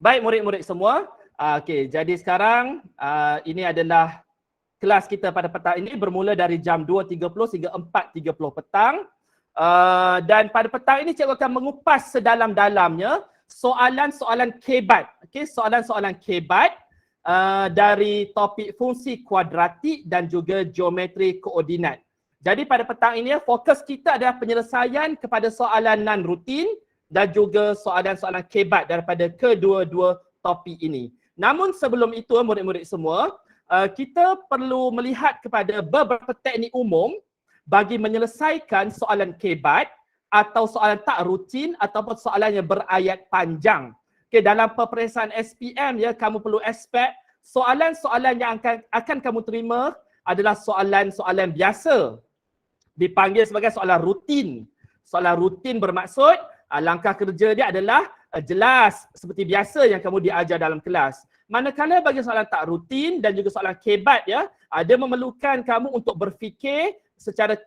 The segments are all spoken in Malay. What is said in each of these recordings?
Baik murid-murid semua. Okey, jadi sekarang ini adalah kelas kita pada petang ini bermula dari jam 2.30 hingga 4.30 petang. Dan pada petang ini cikgu akan mengupas sedalam-dalamnya soalan-soalan kebat. Okey, soalan-soalan kebat dari topik fungsi kuadratik dan juga geometri koordinat. Jadi pada petang ini fokus kita adalah penyelesaian kepada soalan non rutin dan juga soalan-soalan kebat daripada kedua-dua topik ini. Namun sebelum itu murid-murid semua, kita perlu melihat kepada beberapa teknik umum bagi menyelesaikan soalan kebat atau soalan tak rutin ataupun soalan yang berayat panjang. Okay, dalam peperiksaan SPM ya, kamu perlu expect soalan-soalan yang akan kamu terima adalah soalan-soalan biasa. Dipanggil sebagai soalan rutin. Soalan rutin bermaksud langkah kerja dia adalah jelas seperti biasa yang kamu diajar dalam kelas. Manakala bagi soalan tak rutin dan juga soalan kebat ya, ada memerlukan kamu untuk berfikir secara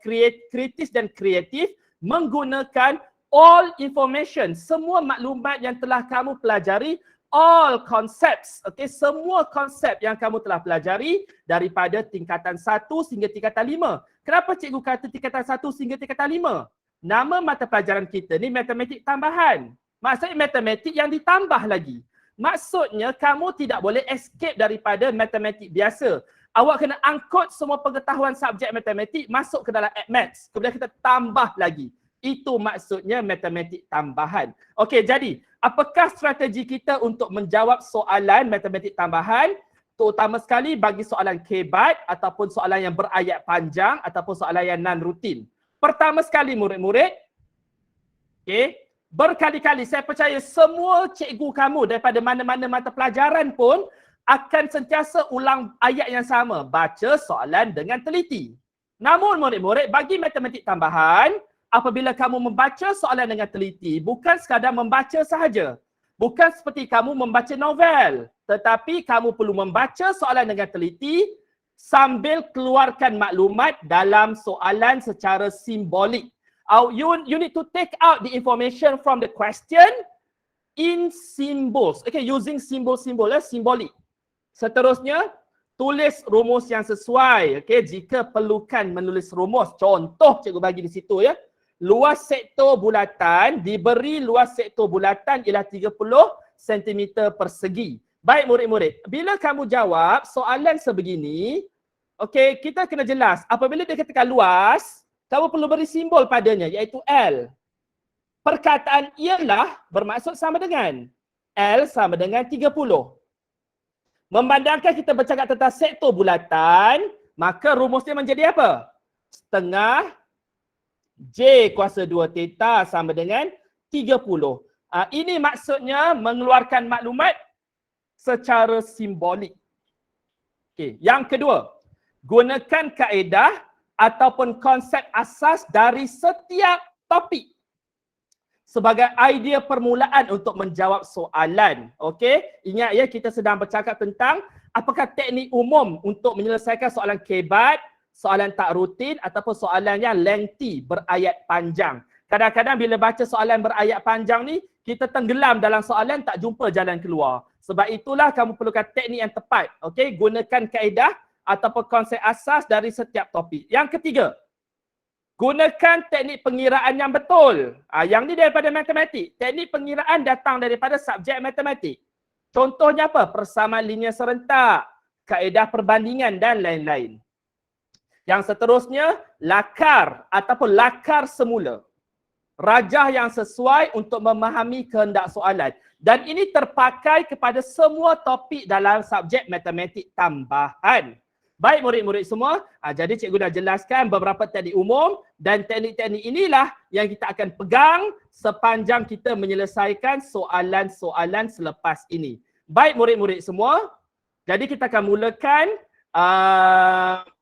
kritis dan kreatif menggunakan all information, semua maklumat yang telah kamu pelajari, all concepts, okay, semua konsep yang kamu telah pelajari daripada tingkatan 1 hingga tingkatan 5. Kenapa cikgu kata tingkatan 1 hingga tingkatan 5? Nama mata pelajaran kita ni matematik tambahan. Maksudnya matematik yang ditambah lagi. Maksudnya kamu tidak boleh escape daripada matematik biasa. Awak kena angkut semua pengetahuan subjek matematik masuk ke dalam maths. Kemudian kita tambah lagi. Itu maksudnya matematik tambahan. Okey, jadi apakah strategi kita untuk menjawab soalan matematik tambahan? Terutama sekali bagi soalan kebat ataupun soalan yang berayat panjang ataupun soalan yang non rutin. Pertama sekali murid-murid, okay, berkali-kali saya percaya semua cikgu kamu daripada mana-mana mata pelajaran pun akan sentiasa ulang ayat yang sama. Baca soalan dengan teliti. Namun murid-murid, bagi matematik tambahan, apabila kamu membaca soalan dengan teliti, bukan sekadar membaca sahaja. Bukan seperti kamu membaca novel. Tetapi kamu perlu membaca soalan dengan teliti sambil keluarkan maklumat dalam soalan secara simbolik. You need to take out the information from the question in symbols. Okay, using symbol-symbol, simbolik. Seterusnya, tulis rumus yang sesuai. Okay, jika perlukan menulis rumus, contoh cikgu bagi di situ ya. Luas sektor bulatan, diberi luas sektor bulatan ialah 30 cm persegi. Baik murid-murid, bila kamu jawab soalan sebegini, okey, kita kena jelas. Apabila dia katakan luas, kamu perlu beri simbol padanya iaitu L. Perkataan ialah bermaksud sama dengan L sama dengan 30. Memandangkan kita bercakap tentang sektor bulatan, maka rumusnya menjadi apa? Setengah J kuasa 2 theta sama dengan 30. Ini maksudnya mengeluarkan maklumat secara simbolik. Okay. Yang kedua, gunakan kaedah ataupun konsep asas dari setiap topik sebagai idea permulaan untuk menjawab soalan. Okey, ingat ya, kita sedang bercakap tentang apakah teknik umum untuk menyelesaikan soalan kebat, soalan tak rutin ataupun soalan yang lengthy, berayat panjang. Kadang-kadang bila baca soalan berayat panjang ni, kita tenggelam dalam soalan, tak jumpa jalan keluar. Sebab itulah kamu perlukan teknik yang tepat. Okey, gunakan kaedah ataupun konsep asas dari setiap topik. Yang ketiga, gunakan teknik pengiraan yang betul. Yang ni daripada matematik. Teknik pengiraan datang daripada subjek matematik. Contohnya apa? Persamaan linear serentak, kaedah perbandingan dan lain-lain. Yang seterusnya, lakar ataupun lakar semula. Rajah yang sesuai untuk memahami kehendak soalan. Dan ini terpakai kepada semua topik dalam subjek matematik tambahan. Baik murid-murid semua, jadi cikgu dah jelaskan beberapa teknik umum dan teknik-teknik inilah yang kita akan pegang sepanjang kita menyelesaikan soalan-soalan selepas ini. Baik murid-murid semua, jadi kita akan mulakan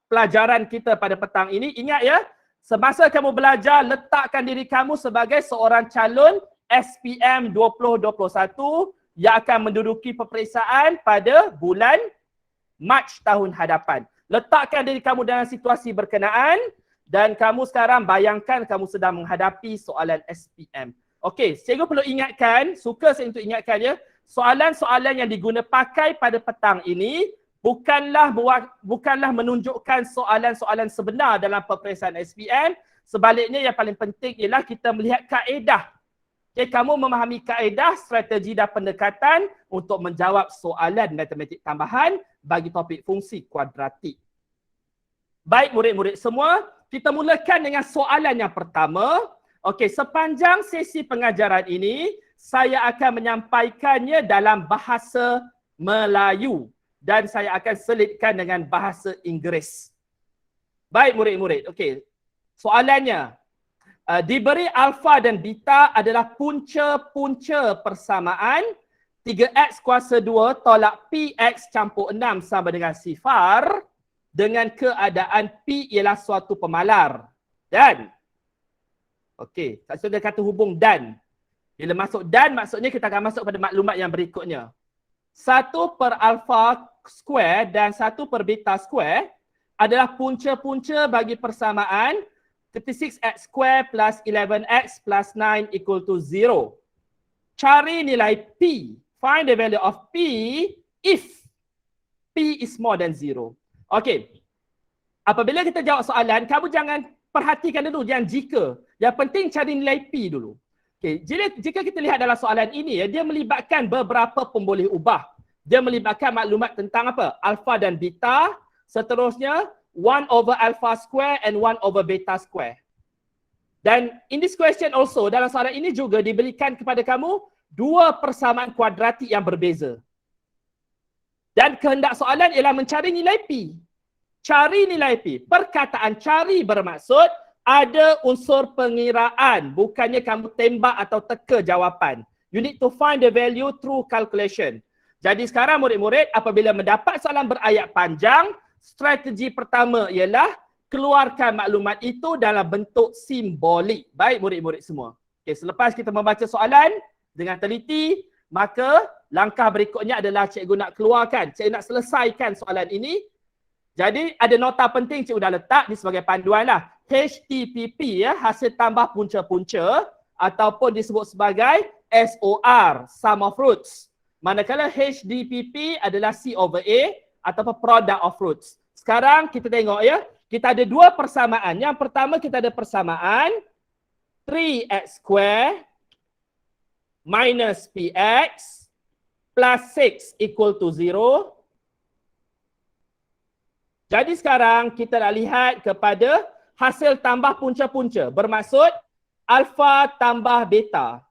pelajaran kita pada petang ini. Ingat ya, semasa kamu belajar, letakkan diri kamu sebagai seorang calon SPM 2021 yang akan menduduki peperiksaan pada bulan Mac tahun hadapan. Letakkan diri kamu dalam situasi berkenaan dan kamu sekarang bayangkan kamu sedang menghadapi soalan SPM. Okey, cikgu perlu ingatkan, suka saya untuk ingatkan ya, soalan-soalan yang diguna pakai pada petang ini bukanlah menunjukkan soalan-soalan sebenar dalam peperiksaan SPM. Sebaliknya yang paling penting ialah kita melihat kaedah. Okay, kamu memahami kaedah, strategi dan pendekatan untuk menjawab soalan matematik tambahan bagi topik fungsi kuadratik. Baik murid-murid semua, kita mulakan dengan soalan yang pertama. Okey, sepanjang sesi pengajaran ini, saya akan menyampaikannya dalam bahasa Melayu dan saya akan selitkan dengan bahasa Inggeris. Baik murid-murid, okey. Soalannya, diberi alfa dan beta adalah punca-punca persamaan 3x kuasa 2 tolak px campur 6 sama dengan sifar dengan keadaan P ialah suatu pemalar. Dan, okey, tak sudah kata hubung dan. Bila masuk dan, maksudnya kita akan masuk pada maklumat yang berikutnya. 1 per alfa square dan 1 per beta square adalah punca-punca bagi persamaan 36x square plus 11x plus 9 equal to 0. Cari nilai P. Find the value of P if P is more than 0. Okey. Apabila kita jawab soalan, kamu jangan perhatikan dulu yang jika. Yang penting cari nilai P dulu. Okey, jika kita lihat dalam soalan ini, dia melibatkan beberapa pemboleh ubah. Dia melibatkan maklumat tentang apa? Alpha dan beta. Seterusnya, 1 over alpha square and 1 over beta square. Dan in this question also, dalam soalan ini juga diberikan kepada kamu dua persamaan kuadratik yang berbeza. Dan kehendak soalan ialah mencari nilai P. Cari nilai P. Perkataan cari bermaksud ada unsur pengiraan. Bukannya kamu tembak atau teka jawapan. You need to find the value through calculation. Jadi sekarang murid-murid apabila mendapat soalan berayat panjang, strategi pertama ialah keluarkan maklumat itu dalam bentuk simbolik. Baik murid-murid semua. Okay, selepas kita membaca soalan dengan teliti, maka langkah berikutnya adalah cikgu nak keluarkan, cikgu nak selesaikan soalan ini. Jadi ada nota penting cikgu dah letak ni sebagai panduan lah. HTPP ya, hasil tambah punca-punca ataupun disebut sebagai SOR, sum of roots. Manakala HDPP adalah C over A ataupun product of roots. Sekarang kita tengok ya, kita ada dua persamaan. Yang pertama kita ada persamaan 3x square minus px plus 6 equal to 0. Jadi sekarang kita nak lihat kepada hasil tambah punca-punca. Bermaksud alfa tambah beta.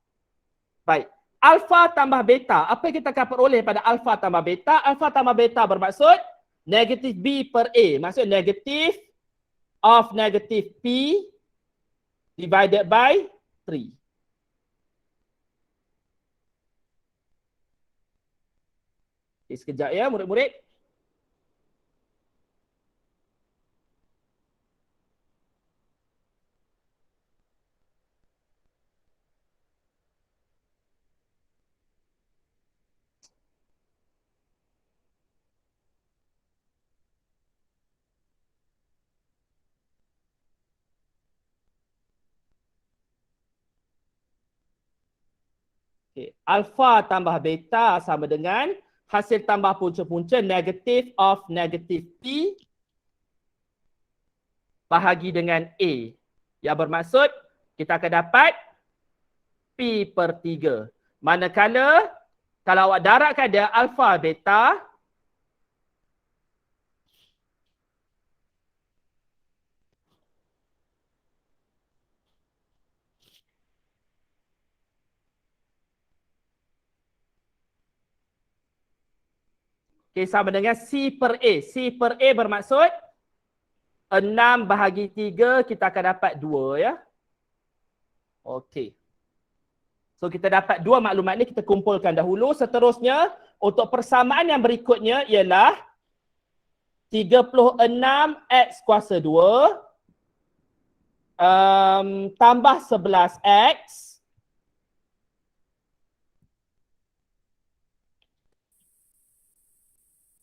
Baik. Alfa tambah beta. Apa yang kita akan peroleh pada alfa tambah beta? Alfa tambah beta bermaksud negatif B per A. Maksud negatif of negatif P divided by 3. Okay, sekejap ya murid-murid. Okay. Alfa tambah beta sama dengan hasil tambah punca-punca negatif of negatif P bahagi dengan A. Yang bermaksud kita akan dapat P per 3. Manakala kalau awak darabkan dia alfa beta, okay, sama dengan C per A. C per A bermaksud 6 bahagi 3 kita akan dapat 2 ya. Okey. So kita dapat dua maklumat ni, kita kumpulkan dahulu. Seterusnya untuk persamaan yang berikutnya ialah 36x kuasa 2 tambah 11x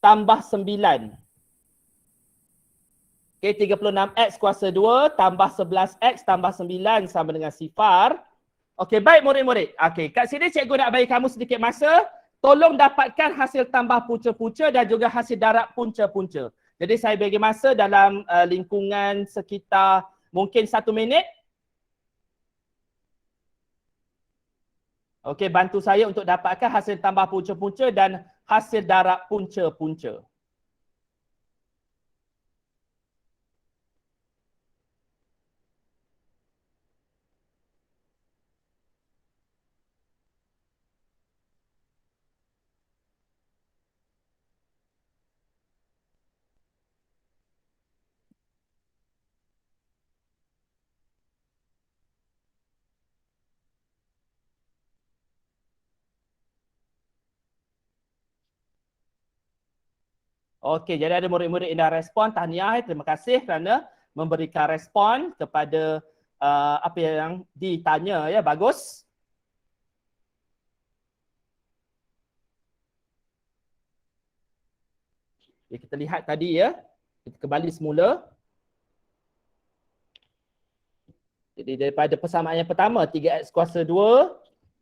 tambah 9. Okay, 36x kuasa 2 tambah 11x tambah 9 sama dengan sifar. Okey, baik murid-murid. Okey, kat sini cikgu nak bagi kamu sedikit masa. tolong dapatkan hasil tambah punca-punca dan juga hasil darab punca-punca. Jadi saya bagi masa dalam lingkungan sekitar mungkin 1 minit. Okey, bantu saya untuk dapatkan hasil tambah punca-punca dan hasil darab punca-punca. Okey, jadi ada murid-murid yang dah respon. Tahniah, terima kasih kerana memberikan respon kepada apa yang ditanya ya. Bagus. Okay, kita lihat tadi ya. Kita kembali semula. Jadi daripada persamaan yang pertama 3x kuasa 2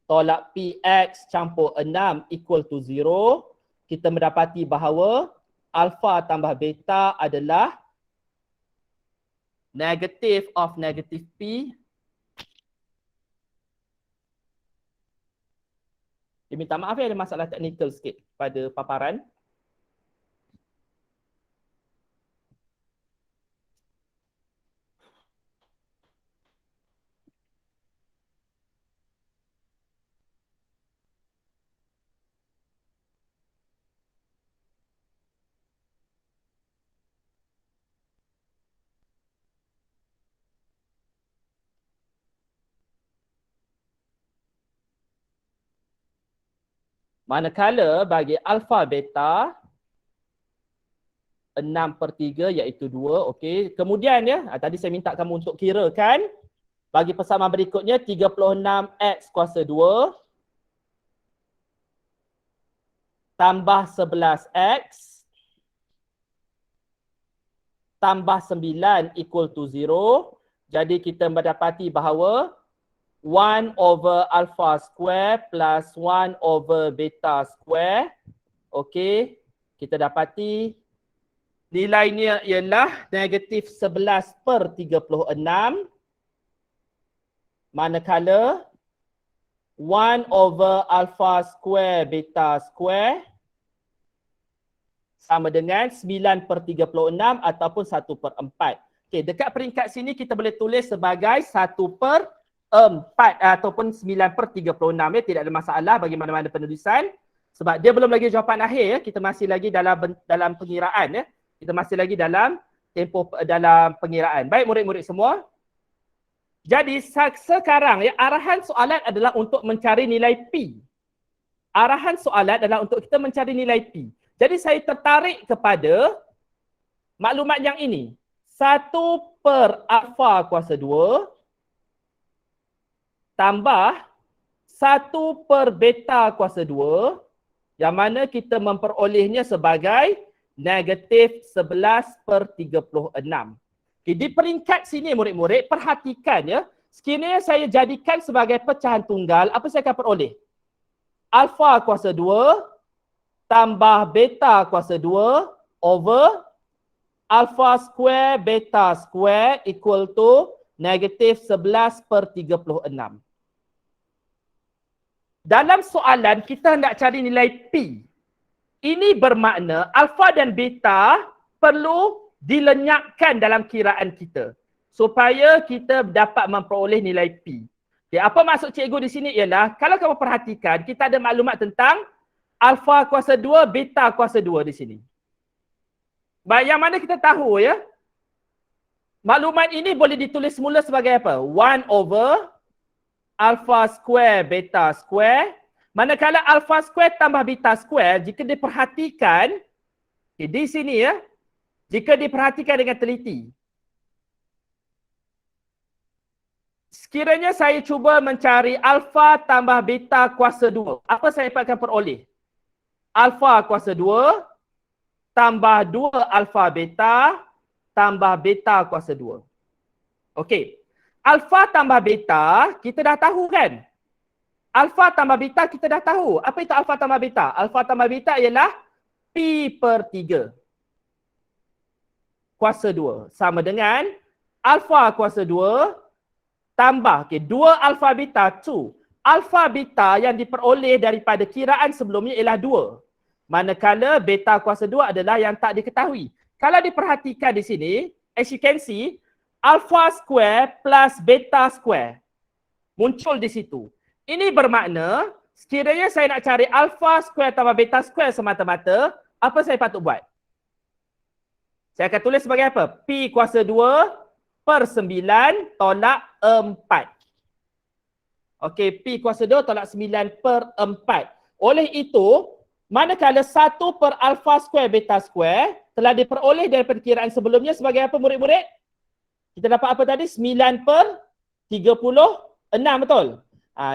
tolak px campur 6 equal to 0. Kita mendapati bahawa alpha tambah beta adalah negative of negative p. Dia minta maaf ya, ada masalah teknikal sikit pada paparan. Manakala bagi alpha beta 6/3 iaitu 2. Okey. Kemudian ya, tadi saya minta kamu untuk kirakan bagi persamaan berikutnya 36x kuasa 2 tambah 11x tambah 9 equal to 0. Jadi kita mendapati bahawa 1 over alpha square plus 1 over beta square. Okey, kita dapati nilainya ialah negatif 11/36. Manakala 1 over alpha square beta square sama dengan 9/36 ataupun 1/4. Okey, dekat peringkat sini kita boleh tulis sebagai 1/4 ataupun 9/36 ya, tidak ada masalah bagi mana-mana penulisan sebab dia belum lagi jawapan akhir ya, kita masih lagi dalam pengiraan ya. Kita masih lagi dalam tempoh dalam pengiraan. Baik murid-murid semua. Jadi sekarang ya, arahan soalan adalah untuk mencari nilai P. Arahan soalan adalah untuk kita mencari nilai P. Jadi saya tertarik kepada maklumat yang ini. 1 per alpha kuasa 2 tambah 1 per beta kuasa 2 yang mana kita memperolehnya sebagai negatif 11/36. Okay, di peringkat sini murid-murid, perhatikan ya. Sekiranya saya jadikan sebagai pecahan tunggal, apa saya akan peroleh? Alpha kuasa 2 tambah beta kuasa 2 over alpha square beta square equal to negatif 11/36. Dalam soalan kita hendak cari nilai P. Ini bermakna alpha dan beta perlu dilenyapkan dalam kiraan kita supaya kita dapat memperoleh nilai P. Okay, apa maksud cikgu di sini ialah kalau kamu perhatikan kita ada maklumat tentang alpha kuasa 2, beta kuasa 2 di sini. Baik, yang mana kita tahu ya, maklumat ini boleh ditulis semula sebagai apa? 1 over alpha square beta square. Manakala alpha square tambah beta square, jika diperhatikan, okay, di sini ya, jika diperhatikan dengan teliti, sekiranya saya cuba mencari alpha tambah beta kuasa 2, apa saya akan peroleh? Alpha kuasa 2 tambah 2 alpha beta tambah beta kuasa 2. Okey. Alpha tambah beta kita dah tahu kan? alfa tambah beta kita dah tahu. Apa itu alfa tambah beta? Alfa tambah beta ialah P/3 kuasa 2 sama dengan alfa kuasa 2 tambah 2 alfa beta 2. Alfa beta yang diperoleh daripada kiraan sebelumnya ialah 2. Manakala beta kuasa 2 adalah yang tak diketahui. Kalau diperhatikan di sini, as you can see, alfa square plus beta square muncul di situ. Ini bermakna sekiranya saya nak cari alfa square tambah beta square semata-mata, apa saya patut buat? Saya akan tulis sebagai apa? P kuasa 2/9 tolak 4. Okey, P kuasa 2 tolak 9/4. Oleh itu, manakala 1 per alfa square beta square telah diperoleh daripada kiraan sebelumnya sebagai apa murid-murid? Kita dapat apa tadi? 9/36, betul?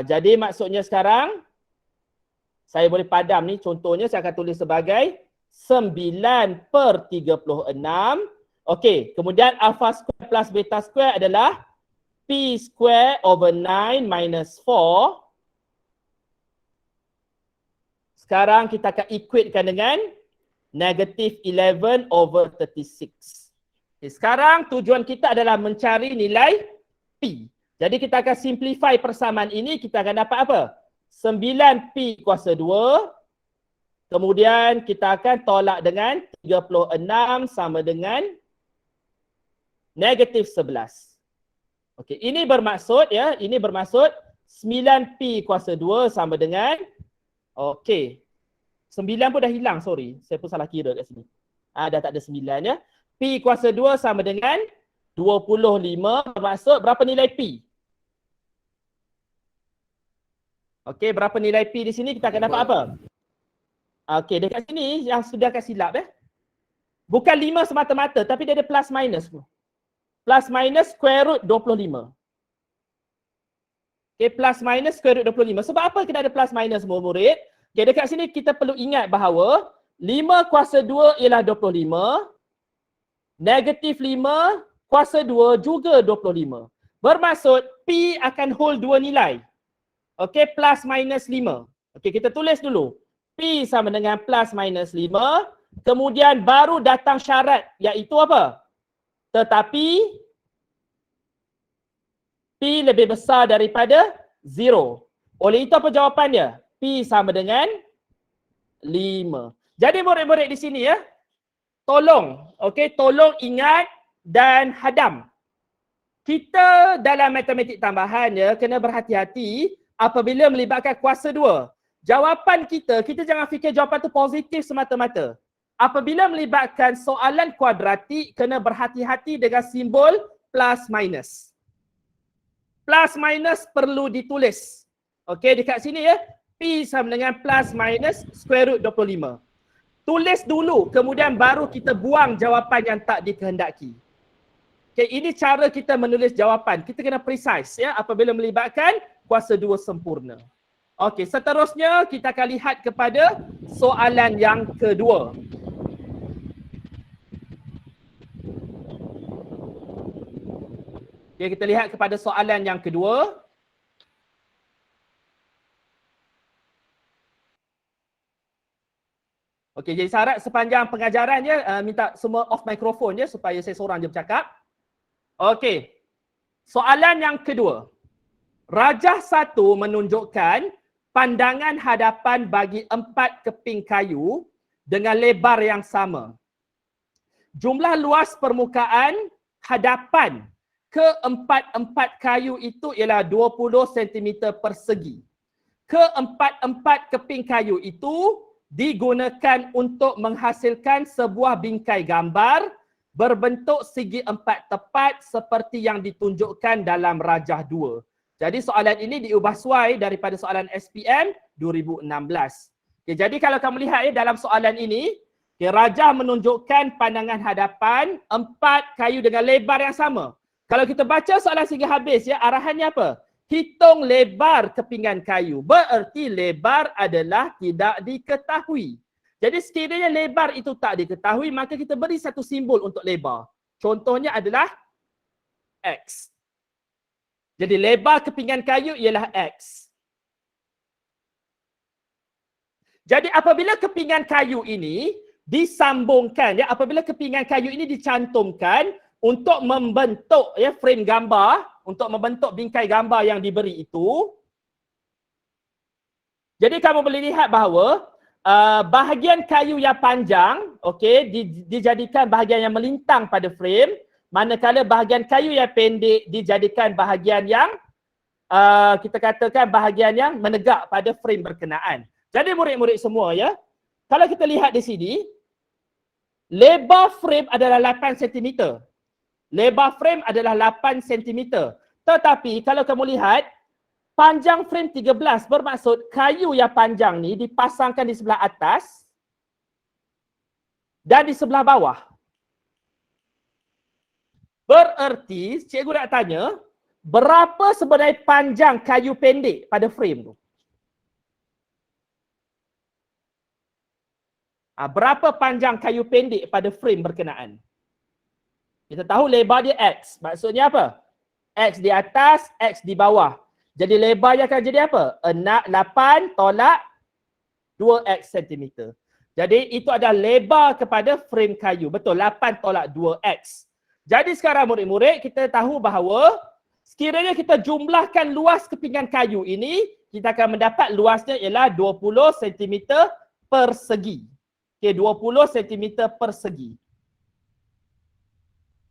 Jadi maksudnya sekarang, saya boleh padam ni, contohnya saya akan tulis sebagai 9/36. Okey, kemudian alpha square plus beta square adalah P square over 9 minus 4. Sekarang kita akan equatekan dengan negative 11 over 36. Okay, sekarang tujuan kita adalah mencari nilai P. Jadi kita akan simplify persamaan ini, kita akan dapat apa? 9P kuasa 2. Kemudian kita akan tolak dengan 36 sama dengan negatif 11. Okey, ini bermaksud ya, ini bermaksud 9P kuasa 2 sama dengan, okey, 9 pun dah hilang, sorry. Saya pun salah kira kat sini. Dah tak ada 9 ya. P kuasa 2 sama dengan 25, bermaksud berapa nilai P? Okey, berapa nilai P di sini kita akan dapat apa? Okey, dekat sini yang sudah kat silap bukan 5 semata-mata tapi dia ada plus minus. Plus minus square root 25. Okey, plus minus square root 25. Sebab apa kita ada plus minus murid? Okey, dekat sini kita perlu ingat bahawa 5 kuasa 2 ialah 25. Negatif 5 kuasa 2 juga 25. Bermaksud P akan hold dua nilai. Okey, plus minus 5. Okey, kita tulis dulu. P sama dengan plus minus 5. Kemudian baru datang syarat iaitu apa? Tetapi P lebih besar daripada 0. Oleh itu apa jawapannya? P sama dengan 5. Jadi murid-murid di sini ya, tolong, okey, tolong ingat dan hadam. Kita dalam matematik tambahan ya, kena berhati-hati apabila melibatkan kuasa 2. Jawapan kita jangan fikir jawapan tu positif semata-mata. Apabila melibatkan soalan kuadratik, kena berhati-hati dengan simbol plus minus. Plus minus perlu ditulis. Okey, dekat sini ya, P sama dengan plus minus square root 25. Tulis dulu, kemudian baru kita buang jawapan yang tak dikehendaki. Okey, ini cara kita menulis jawapan. Kita kena precise ya apabila melibatkan kuasa 2 sempurna. Okey, seterusnya kita akan lihat kepada soalan yang kedua. Okey, kita lihat kepada soalan yang kedua. Okey, jadi syarat sepanjang pengajaran ya, minta semua off mikrofon ya supaya saya seorang je bercakap. Okey. Soalan yang kedua. Rajah 1 menunjukkan pandangan hadapan bagi 4 keping kayu dengan lebar yang sama. Jumlah luas permukaan hadapan keempat-empat kayu itu ialah 20 cm persegi. Keempat-empat keping kayu itu digunakan untuk menghasilkan sebuah bingkai gambar berbentuk segi 4 tepat seperti yang ditunjukkan dalam rajah 2. Jadi soalan ini diubah suai daripada soalan SPM 2016. Okay, jadi kalau kamu lihat dalam soalan ini, rajah menunjukkan pandangan hadapan 4 kayu dengan lebar yang sama. Kalau kita baca soalan sehingga habis ya, arahannya apa? Hitung lebar kepingan kayu. Bererti lebar adalah tidak diketahui. Jadi sekiranya lebar itu tak diketahui, maka kita beri satu simbol untuk lebar. Contohnya adalah X. Jadi lebar kepingan kayu ialah X. Jadi apabila kepingan kayu ini disambungkan, ya, apabila kepingan kayu ini dicantumkan untuk membentuk, ya, frame gambar, untuk membentuk bingkai gambar yang diberi itu, jadi kamu boleh lihat bahawa bahagian kayu yang panjang, okey, dijadikan bahagian yang melintang pada frame, manakala bahagian kayu yang pendek dijadikan bahagian yang kita katakan bahagian yang menegak pada frame berkenaan. Jadi murid-murid semua, ya, kalau kita lihat di sini, lebar frame adalah 8 cm. Lebar frame adalah 8 cm. Tetapi kalau kamu lihat, panjang frame 13 bermaksud kayu yang panjang ni dipasangkan di sebelah atas dan di sebelah bawah. Bererti, cikgu nak tanya, berapa sebenarnya panjang kayu pendek pada frame tu? Berapa panjang kayu pendek pada frame berkenaan? Kita tahu lebar dia X. Maksudnya apa? X di atas, X di bawah. Jadi lebarnya akan jadi apa? 8 tolak 2X cm. Jadi itu adalah lebar kepada frame kayu. Betul, 8 tolak 2X. Jadi sekarang murid-murid, kita tahu bahawa sekiranya kita jumlahkan luas kepingan kayu ini, kita akan mendapat luasnya ialah 20 cm persegi. Okey, 20 cm persegi.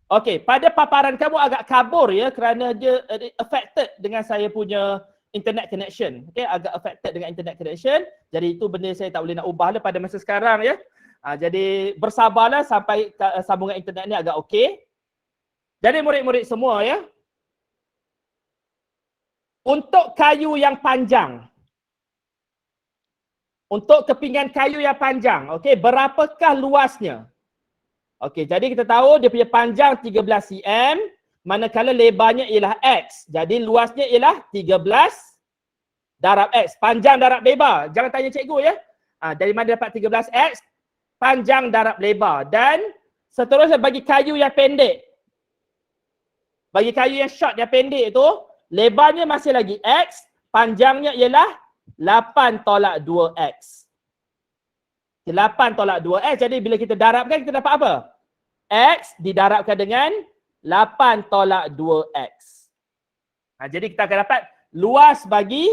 Okey, pada paparan kamu agak kabur, ya, kerana dia affected dengan saya punya internet connection. Okey, agak affected dengan internet connection. Jadi itu benda saya tak boleh nak ubah lah pada masa sekarang, ya. Jadi bersabarlah sampai sambungan internet ni agak okey. Jadi murid-murid semua, ya, untuk kayu yang panjang, untuk kepingan kayu yang panjang, okey, berapakah luasnya? Okey, jadi kita tahu dia punya panjang 13 cm, manakala lebarnya ialah X. Jadi luasnya ialah 13 darab X. Panjang darab lebar. Jangan tanya cikgu, ya. Dari mana dapat 13X? Panjang darab lebar. Dan seterusnya bagi kayu yang pendek. Bagi kayu yang short, yang pendek itu, lebarnya masih lagi X, panjangnya ialah 8 tolak 2X. 8 tolak 2X, jadi bila kita darabkan, kita dapat apa? X didarabkan dengan 8 tolak 2X. Jadi kita akan dapat luas bagi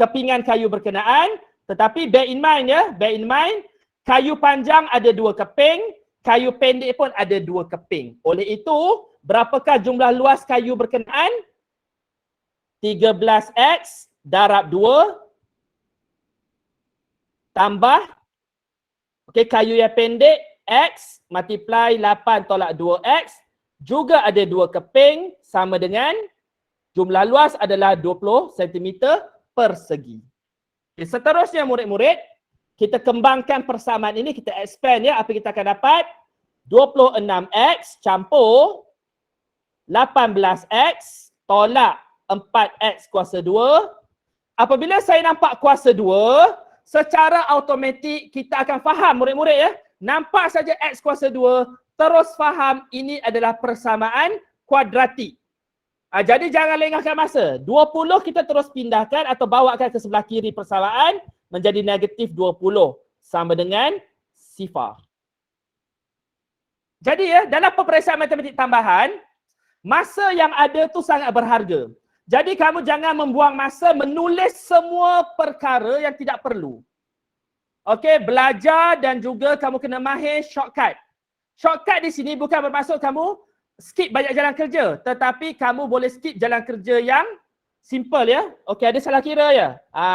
kepingan kayu berkenaan. Tetapi bear in mind, ya, bear in mind, kayu panjang ada 2 keping, kayu pendek pun ada 2 keping. Oleh itu, berapakah jumlah luas kayu berkenaan? 13X darab 2 tambah, okey, kayu yang pendek X multiply 8 tolak 2X juga ada 2 keping, sama dengan jumlah luas adalah 20 cm persegi. Okay, seterusnya murid-murid, kita kembangkan persamaan ini, kita expand, ya, apa kita akan dapat? 26X campur 18X tolak 4X kuasa 2. Apabila saya nampak kuasa 2, secara automatik kita akan faham murid-murid, ya. Nampak saja X kuasa 2, terus faham ini adalah persamaan kuadratik. Jadi jangan lengahkan masa. 20 kita terus pindahkan atau bawakan ke sebelah kiri persamaan menjadi negatif 20 sama dengan sifar. Jadi, ya, dalam peperiksaan matematik tambahan, masa yang ada tu sangat berharga. Jadi kamu jangan membuang masa menulis semua perkara yang tidak perlu. Okey, belajar dan juga kamu kena mahir shortcut. Shortcut di sini bukan bermaksud kamu skip banyak jalan kerja, tetapi kamu boleh skip jalan kerja yang simple, ya. Okey, ada salah kira, ya?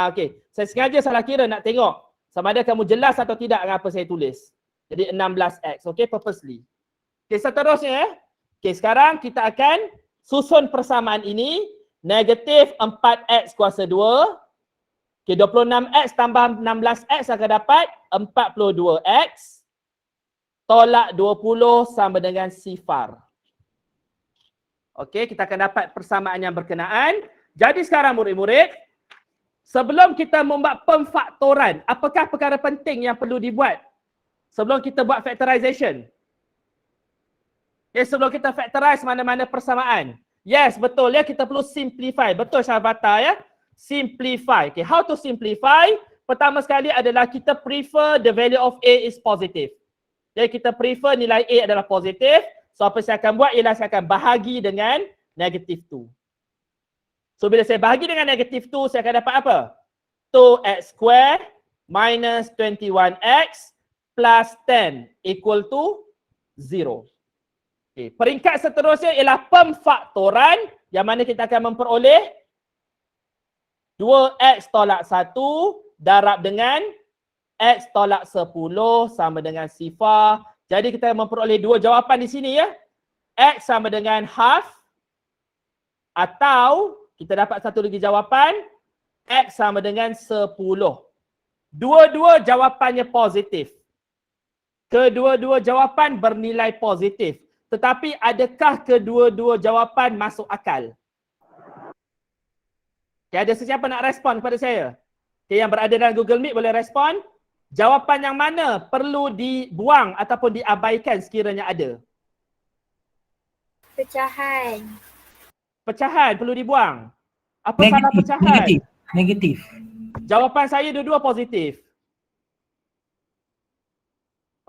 Okey, saya sengaja salah kira nak tengok sama ada kamu jelas atau tidak dengan apa saya tulis. Jadi 16X, okey, purposely. Okey, seterusnya, ya. Okey, sekarang kita akan susun persamaan ini. Negatif 4X kuasa 2. Okay, 26X tambah 16X akan dapat 42X tolak 20 sama dengan sifar. Okey, kita akan dapat persamaan yang berkenaan. Jadi sekarang murid-murid, sebelum kita membuat pemfaktoran, apakah perkara penting yang perlu dibuat sebelum kita buat factorization? Okay, sebelum kita factorize mana-mana persamaan. Yes, betul, ya, kita perlu simplify. Betul Syahbata, ya. Simplify. Okay, how to simplify? pertama sekali adalah kita prefer the value of A is positive. Jadi kita prefer nilai A adalah positif. So apa saya akan buat ialah saya akan bahagi dengan negative 2. So bila saya bahagi dengan negative 2, saya akan dapat apa? 2x square minus 21x plus 10 equal to 0. Okay. Peringkat seterusnya ialah pemfaktoran yang mana kita akan memperoleh 2x tolak 1 darab dengan x tolak 10 sama dengan sifar. Jadi kita memperoleh dua jawapan di sini ya. X sama dengan half atau kita dapat satu lagi jawapan x sama dengan 10. Dua-dua jawapannya positif. Kedua-dua jawapan bernilai positif. Tetapi adakah kedua-dua jawapan masuk akal? Okay, ada sesiapa nak respon kepada saya? Okay, yang berada dalam Google Meet boleh respon. Jawapan yang mana perlu dibuang ataupun diabaikan sekiranya ada? Pecahan. Pecahan perlu dibuang. Apa salah pecahan? Negatif. Jawapan saya dua-dua positif.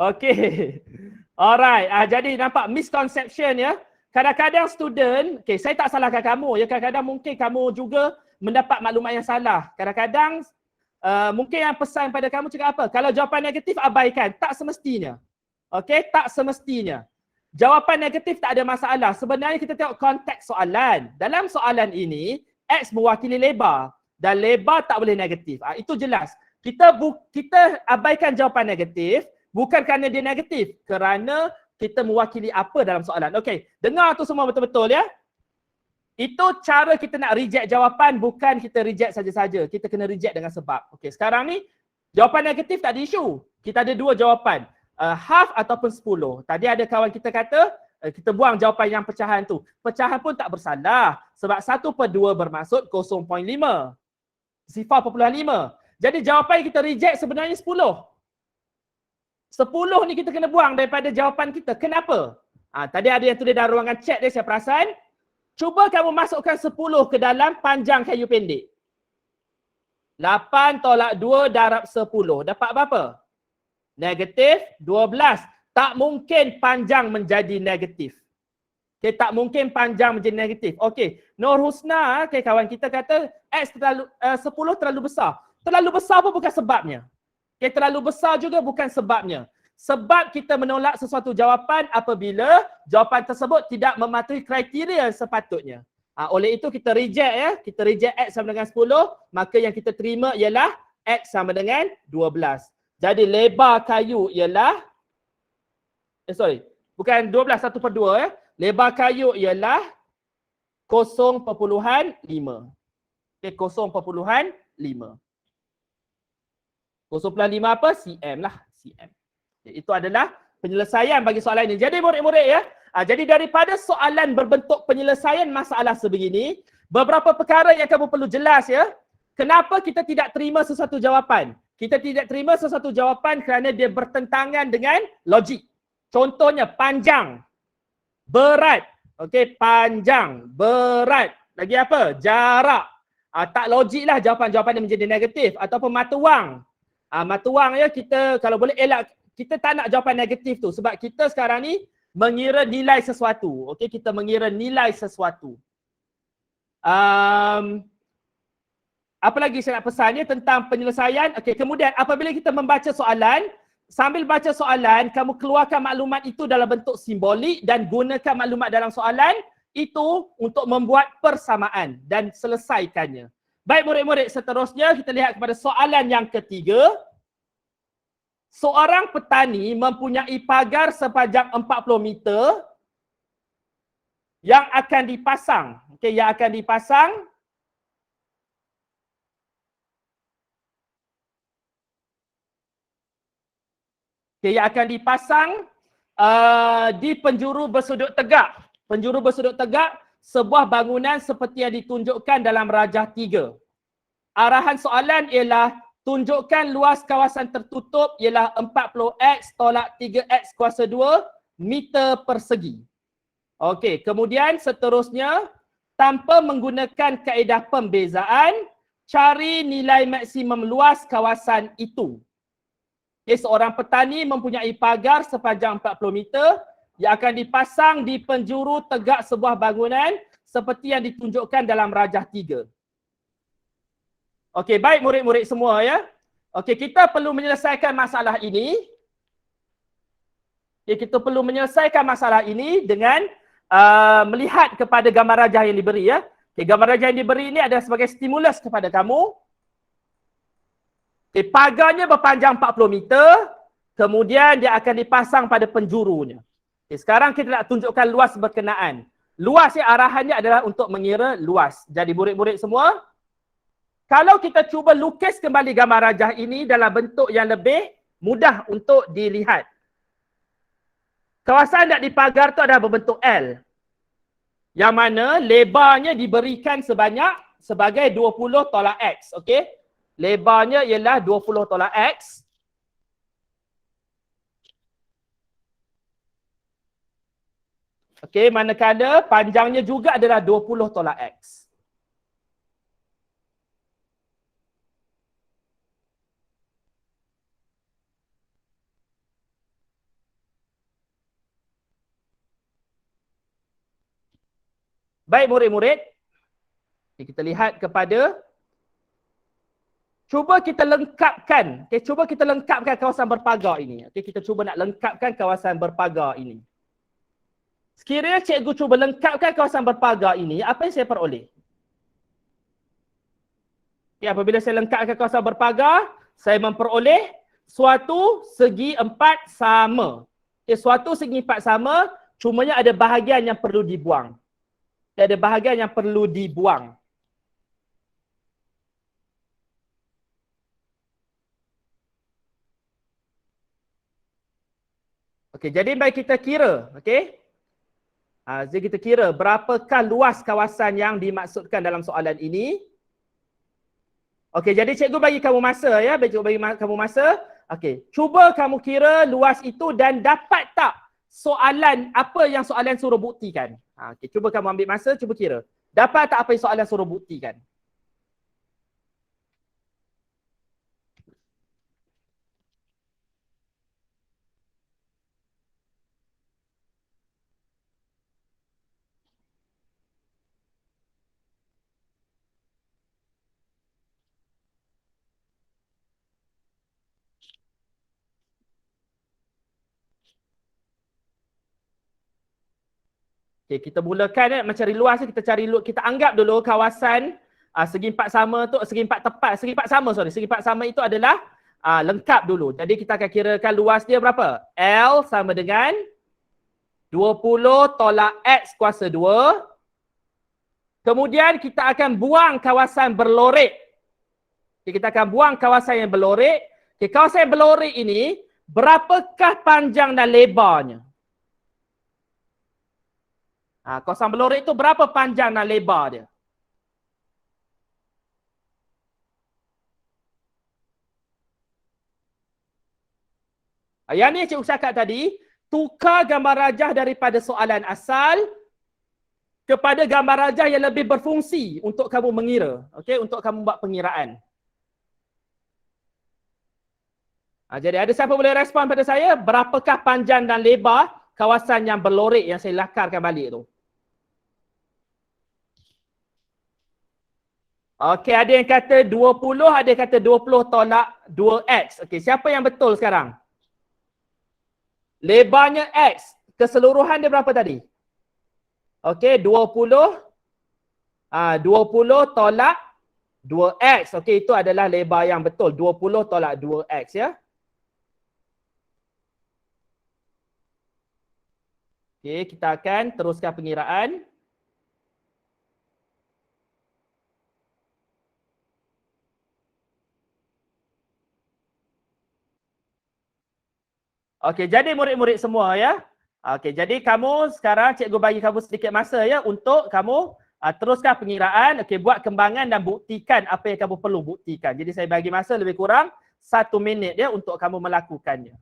Okey. Alright. Jadi nampak misconception ya. Kadang-kadang student, okay, saya tak salahkan kamu ya. Kadang-kadang mungkin kamu juga mendapat maklumat yang salah. Kadang-kadang mungkin yang pesan pada kamu cakap apa? Kalau jawapan negatif abaikan. Tak semestinya. Okey, tak semestinya. Jawapan negatif tak ada masalah. Sebenarnya kita tengok konteks soalan. Dalam soalan ini, X mewakili lebar dan lebar tak boleh negatif. Itu jelas. Kita abaikan jawapan negatif bukan kerana dia negatif, kerana kita mewakili apa dalam soalan. Okey, dengar tu semua betul-betul ya. Itu cara kita nak reject jawapan, bukan kita reject saja-saja. Kita kena reject dengan sebab. Okey, sekarang ni jawapan negatif tak ada isu. Kita ada dua jawapan. Half ataupun 10. Tadi ada kawan kita kata, kita buang jawapan yang pecahan tu. Pecahan pun tak bersalah. Sebab 1/2 bermaksud 0.5. Sifar 0.5. Jadi jawapan yang kita reject sebenarnya 10. 10 ni kita kena buang daripada jawapan kita. Kenapa? Tadi ada yang tulis dalam ruangan chat dia, saya perasan. Cuba kamu masukkan 10 ke dalam panjang kayu pendek. 8 tolak 2 darab 10. Dapat berapa? Negatif 12. Tak mungkin panjang menjadi negatif. Okay, tak mungkin panjang menjadi negatif. Okey, Nur Husna, okay, kawan kita kata X terlalu 10 terlalu besar. Terlalu besar pun bukan sebabnya. Okay, terlalu besar juga bukan sebabnya. Sebab kita menolak sesuatu jawapan apabila jawapan tersebut tidak mematuhi kriteria sepatutnya. Oleh itu kita reject ya. Kita reject X sama dengan 10. Maka yang kita terima ialah X sama dengan 12. Jadi lebar kayu ialah, bukan 12, 1/2 ya. Lebar kayu ialah 0.5. Okay, 0.5. 0.5 apa? cm lah. cm. Okay, itu adalah penyelesaian bagi soalan ini. Jadi murid-murid ya, jadi daripada soalan berbentuk penyelesaian masalah sebegini, beberapa perkara yang kamu perlu jelas ya. Kenapa kita tidak terima sesuatu jawapan? Kita tidak terima sesuatu jawapan kerana dia bertentangan dengan logik. Contohnya panjang, berat. Okey, panjang, berat. Lagi apa? Jarak. Tak logik lah jawapan-jawapan yang menjadi negatif. Ataupun mata wang. Mata wang ya, kita kalau boleh elak, kita tak nak jawapan negatif tu. Sebab kita sekarang ni mengira nilai sesuatu. Okey, kita mengira nilai sesuatu. Apa lagi saya nak pesannya tentang penyelesaian? Okey, kemudian apabila kita membaca soalan, sambil baca soalan, kamu keluarkan maklumat itu dalam bentuk simbolik dan gunakan maklumat dalam soalan itu untuk membuat persamaan dan selesaikannya. Baik murid-murid, seterusnya kita lihat kepada soalan yang ketiga. Seorang petani mempunyai pagar sepanjang 40 meter yang akan dipasang. Okey, yang akan dipasang yang akan dipasang di penjuru bersudut tegak. Penjuru bersudut tegak sebuah bangunan seperti yang ditunjukkan dalam rajah 3. Arahan soalan ialah tunjukkan luas kawasan tertutup ialah 40x tolak 3x kuasa 2 meter persegi. Okey, kemudian seterusnya tanpa menggunakan kaedah pembezaan, cari nilai maksimum luas kawasan itu. Okay, seorang petani mempunyai pagar sepanjang 40 meter yang akan dipasang di penjuru tegak sebuah bangunan seperti yang ditunjukkan dalam rajah 3. Okey, baik murid-murid semua ya. Okey, kita perlu menyelesaikan masalah ini. Okay, kita perlu menyelesaikan masalah ini dengan melihat kepada gambar rajah yang diberi ya. Okay, gambar rajah yang diberi ini adalah sebagai stimulus kepada kamu. Okay, pagarnya berpanjang 40 meter, kemudian dia akan dipasang pada penjurunya. Okay, sekarang kita nak tunjukkan luas berkenaan. Luas yang arahannya adalah untuk mengira luas. Jadi murid-murid semua, kalau kita cuba lukis kembali gambar rajah ini dalam bentuk yang lebih mudah untuk dilihat. Kawasan yang dipagar tu adalah berbentuk L. Yang mana lebarnya diberikan sebagai 20 tolak X. Okey? Lebarnya ialah 20 tolak X. Okey, manakala panjangnya juga adalah 20 tolak X. Baik murid-murid, kita lihat kepada, cuba kita lengkapkan kawasan berpagar ini. Okey, kita cuba nak lengkapkan kawasan berpagar ini. Sekiranya cikgu cuba lengkapkan kawasan berpagar ini, apa yang saya peroleh? Okay, apabila saya lengkapkan kawasan berpagar, saya memperoleh suatu segi empat sama. Okay, suatu segi empat sama, cumanya ada bahagian yang perlu dibuang. Ada bahagian yang perlu dibuang. Okey, jadi mari kita kira, okey? Jadi kita kira berapakah luas kawasan yang dimaksudkan dalam soalan ini. Okey, jadi cikgu bagi kamu masa ya, cikgu bagi kamu masa. Okey, cuba kamu kira luas itu dan dapat tak soalan apa yang soalan suruh buktikan. Okey, cuba kamu ambil masa, cuba kira. Dapat tak apa yang soalan suruh buktikan? Okey, kita mulakan mencari luas, kita anggap dulu kawasan segi empat sama tu, segi empat sama itu adalah lengkap dulu. Jadi kita akan kirakan luas dia berapa? L sama dengan 20 tolak X kuasa 2. Kemudian kita akan buang kawasan berlorek. Okay, kita akan buang kawasan yang berlorek. Okay, kawasan yang berlorek ini, berapakah panjang dan lebarnya? Kawasan berlorek itu berapa panjang dan lebar dia? Yang ni cikgu cakap tadi, tukar gambar rajah daripada soalan asal kepada gambar rajah yang lebih berfungsi untuk kamu mengira. Okey, untuk kamu buat pengiraan. Jadi ada siapa boleh respon pada saya? Berapakah panjang dan lebar kawasan yang berlorek yang saya lakarkan balik tu? Okey, ada yang kata 20, ada yang kata 20 tolak 2X. Okey, siapa yang betul sekarang? Lebarnya X. Keseluruhan dia berapa tadi? Okey, 20 tolak 2X. Okey, itu adalah lebar yang betul. 20 tolak 2X ya. Okey, kita akan teruskan pengiraan. Okey, jadi murid-murid semua ya. Okey, jadi kamu sekarang cikgu bagi kamu sedikit masa ya untuk kamu teruskan pengiraan. Okey, buat kembangan dan buktikan apa yang kamu perlu buktikan. Jadi saya bagi masa lebih kurang 1 minit ya untuk kamu melakukannya.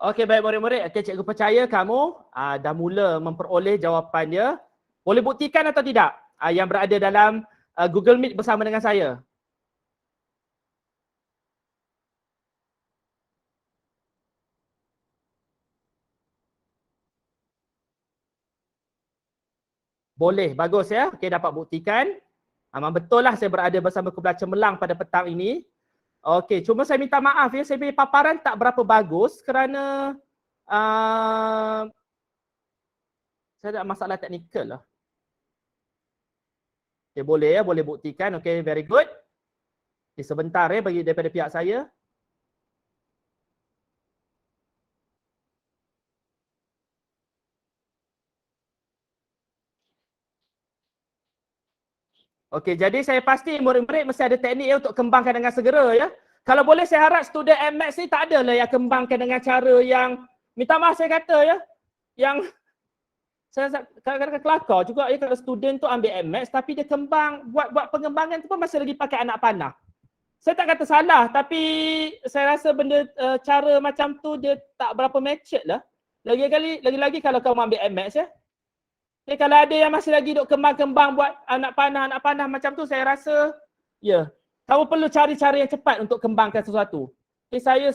Okey, baik murid-murid. Okey, cikgu percaya kamu dah mula memperoleh jawapan dia. Boleh buktikan atau tidak? Yang berada dalam Google Meet bersama dengan saya. Boleh, bagus ya. Okey, dapat buktikan. Memang betul lah saya berada bersama kumpulan cemerlang pada petang ini. Okey, cuma saya minta maaf ya, saya punya paparan tak berapa bagus kerana saya ada masalah teknikal lah. Okey, boleh ya, boleh buktikan. Okey, very good. Okay, sebentar ya bagi daripada pihak saya. Okey, jadi saya pasti murid-murid mesti ada teknik ya untuk kembangkan dengan segera ya. Kalau boleh saya harap student MMaths ni tak adalah yang kembangkan dengan cara yang, minta maaf saya kata ya, yang saya kadang-kadang kelakar juga ya kalau student tu ambil MMaths tapi dia buat pengembangan tu pun masih lagi pakai anak panah. Saya tak kata salah tapi saya rasa benda cara macam tu dia tak berapa matured lah. Lagi-lagi kalau kamu ambil MMaths ya. Okay, kalau ada yang masih lagi duk kembang-kembang buat anak panah macam tu, saya rasa ya, kamu perlu cari cara yang cepat untuk kembangkan sesuatu. Okay, saya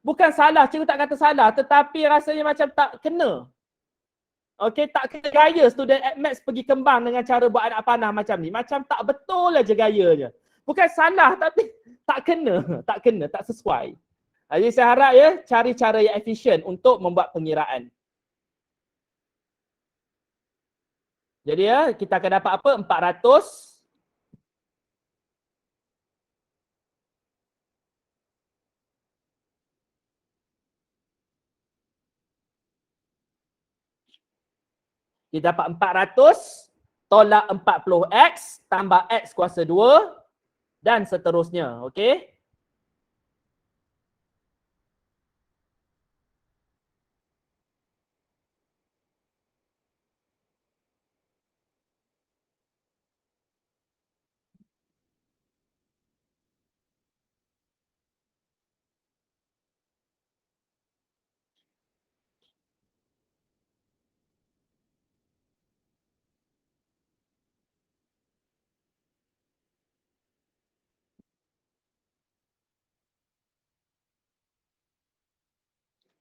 bukan salah, cikgu tak kata salah, tetapi rasanya macam tak kena. Okey, tak kena gaya student Maths pergi kembang dengan cara buat anak panah macam ni. Macam tak betul aja gayanya. Bukan salah tapi tak kena, tak sesuai. Jadi saya harap ya, cari cara yang efisien untuk membuat pengiraan. Jadi ya, kita akan dapat apa? 400. Kita dapat 400 tolak 40x tambah x kuasa 2 dan seterusnya. Okey?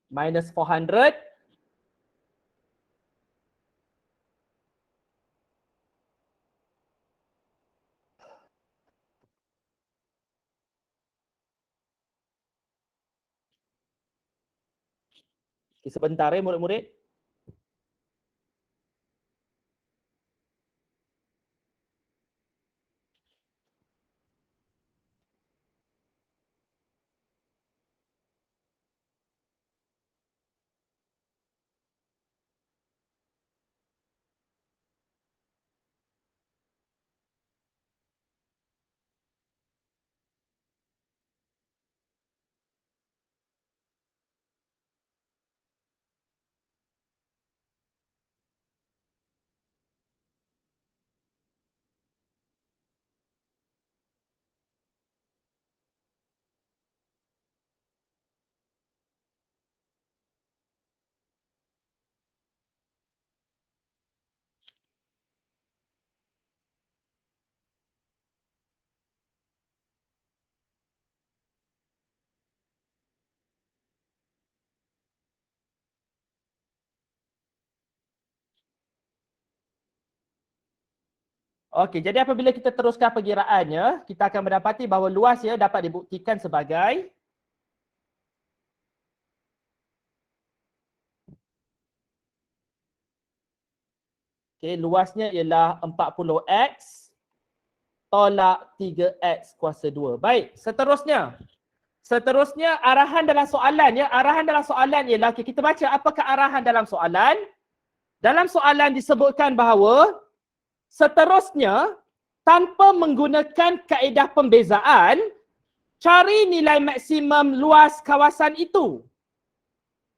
Minus 400. Okay, sebentar ya murid-murid. Okey, jadi apabila kita teruskan perkiraannya, kita akan mendapati bahawa luasnya dapat dibuktikan sebagai luasnya ialah 40x tolak 3x kuasa 2. Baik, seterusnya. Seterusnya arahan dalam soalan ya. Arahan dalam soalan ialah, kita baca apakah arahan dalam soalan. Dalam soalan disebutkan bahawa seterusnya tanpa menggunakan kaedah pembezaan, cari nilai maksimum luas kawasan itu.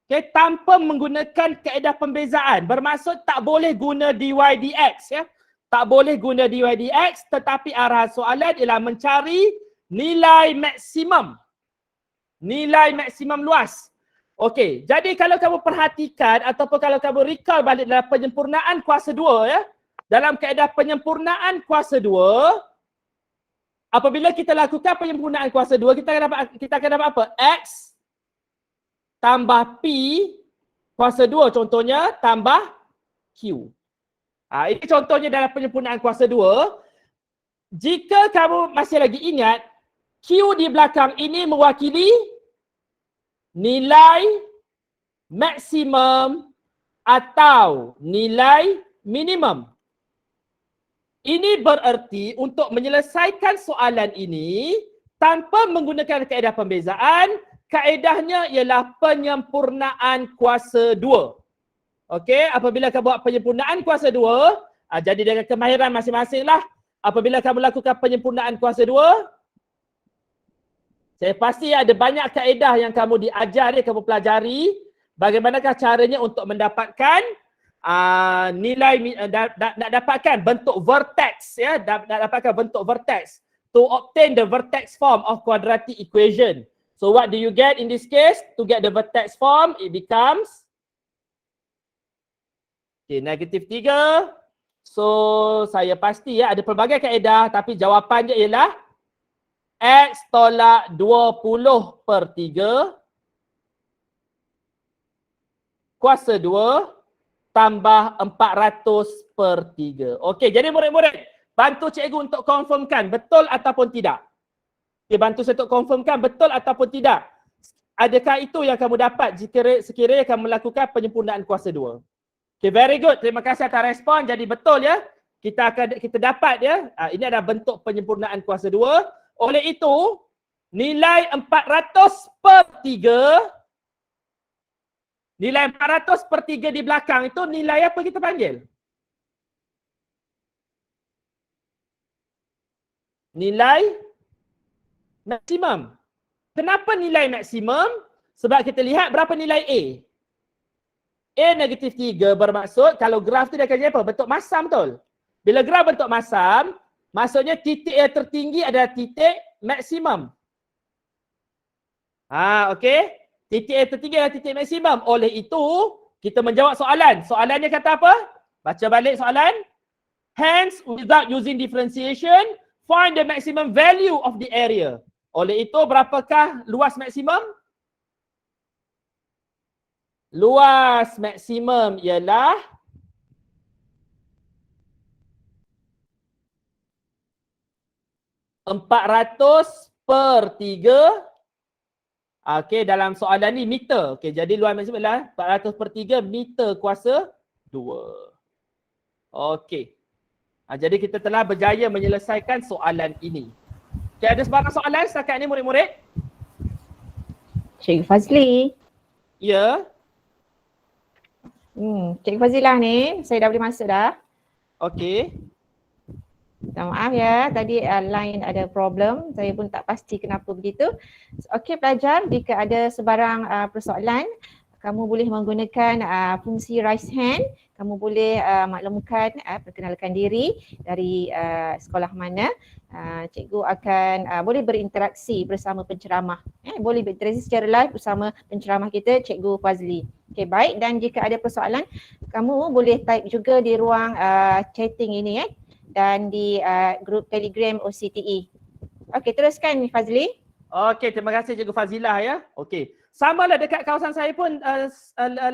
Okay, tanpa menggunakan kaedah pembezaan. Bermaksud tak boleh guna dy dx ya. Tak boleh guna dy dx, tetapi arahan soalan ialah mencari nilai maksimum. Nilai maksimum luas. Okey, jadi kalau kamu perhatikan ataupun kalau kamu recall balik dalam penyempurnaan kuasa 2 ya, dalam kaedah penyempurnaan kuasa 2, apabila kita lakukan penyempurnaan kuasa 2, kita akan dapat apa? X tambah P kuasa 2 contohnya tambah Q. Ini contohnya dalam penyempurnaan kuasa 2. Jika kamu masih lagi ingat, Q di belakang ini mewakili nilai maksimum atau nilai minimum. Ini bererti untuk menyelesaikan soalan ini tanpa menggunakan kaedah pembezaan, kaedahnya ialah penyempurnaan kuasa 2. Okey, apabila kamu buat penyempurnaan kuasa 2, jadi dengan kemahiran masing-masing lah. Apabila kamu lakukan penyempurnaan kuasa 2, saya pasti ada banyak kaedah yang kamu diajar, kamu pelajari. Bagaimanakah caranya untuk mendapatkan nilai, nak dapatkan bentuk vertex ya, nak dapatkan bentuk vertex. To obtain the vertex form of quadratic equation. So what do you get in this case? To get the vertex form, it becomes negatif 3. So saya pasti ya ada pelbagai kaedah tapi jawapannya ialah X tolak 20 per 3 kuasa 2 tambah 400 per 3. Okey, jadi murid-murid, bantu cikgu untuk confirmkan betul ataupun tidak. Okay, bantu saya untuk confirmkan betul ataupun tidak. Adakah itu yang kamu dapat jika sekiranya kamu melakukan penyempurnaan kuasa 2? Okay, very good. Terima kasih atas respon. Jadi betul ya. Kita dapat ya. Ini adalah bentuk penyempurnaan kuasa 2. Oleh itu, nilai 400 per 3, nilai 400 per 3 di belakang itu nilai apa kita panggil? Nilai maksimum. Kenapa nilai maksimum? Sebab kita lihat berapa nilai A. A negatif 3 bermaksud kalau graf tu dia akan jadi apa? Bentuk masam, betul? Bila graf bentuk masam, maksudnya titik yang tertinggi adalah titik maksimum. Okey. Titik yang tertinggi adalah titik maksimum. Oleh itu, kita menjawab soalan. Soalannya kata apa? Baca balik soalan. Hence, without using differentiation, find the maximum value of the area. Oleh itu, berapakah luas maksimum? Luas maksimum ialah (400 per 3). Okey, dalam soalan ni meter. Okey, jadi luas maksimum ialah 400 per 3 meter kuasa 2. Okey. Jadi kita telah berjaya menyelesaikan soalan ini. Okey, ada sebarang soalan setakat ni murid-murid? Cikgu Fazli. Ya. Cikgu Fazilah ni, saya dah boleh masuk dah. Okey. Minta maaf ya, tadi line ada problem, saya pun tak pasti kenapa begitu. Okey pelajar, jika ada sebarang persoalan, kamu boleh menggunakan fungsi raise hand. Kamu boleh maklumkan, perkenalkan diri dari sekolah mana. Cikgu akan boleh berinteraksi bersama penceramah. Boleh berinteraksi secara live bersama penceramah kita, Cikgu Fazli. Okey, baik, dan jika ada persoalan, kamu boleh type juga di ruang chatting ini dan di grup Telegram OCTE. Okey, teruskan Fazli. Okey, terima kasih Cikgu Fazilah ya. Okey. Samalah dekat kawasan saya pun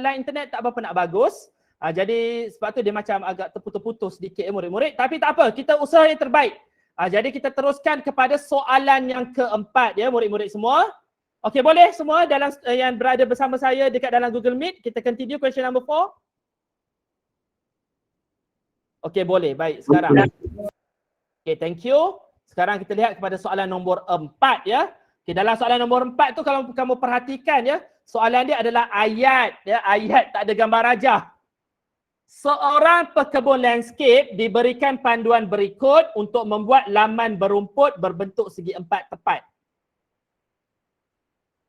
line internet tak berapa nak bagus. Jadi sebab tu dia macam agak terputus-putus sedikit murid-murid. Tapi tak apa, kita usaha yang terbaik. Jadi kita teruskan kepada soalan yang keempat ya murid-murid semua. Okey, boleh semua dalam yang berada bersama saya dekat dalam Google Meet, kita continue question number 4. Okey, boleh. Baik, sekarang. Okey, thank you. Sekarang kita lihat kepada soalan nombor 4 ya. Okey, dalam soalan nombor 4 tu kalau kamu perhatikan ya, soalan dia adalah ayat ya, ayat tak ada gambar rajah. Seorang pekebun landscape diberikan panduan berikut untuk membuat laman berumput berbentuk segi empat tepat.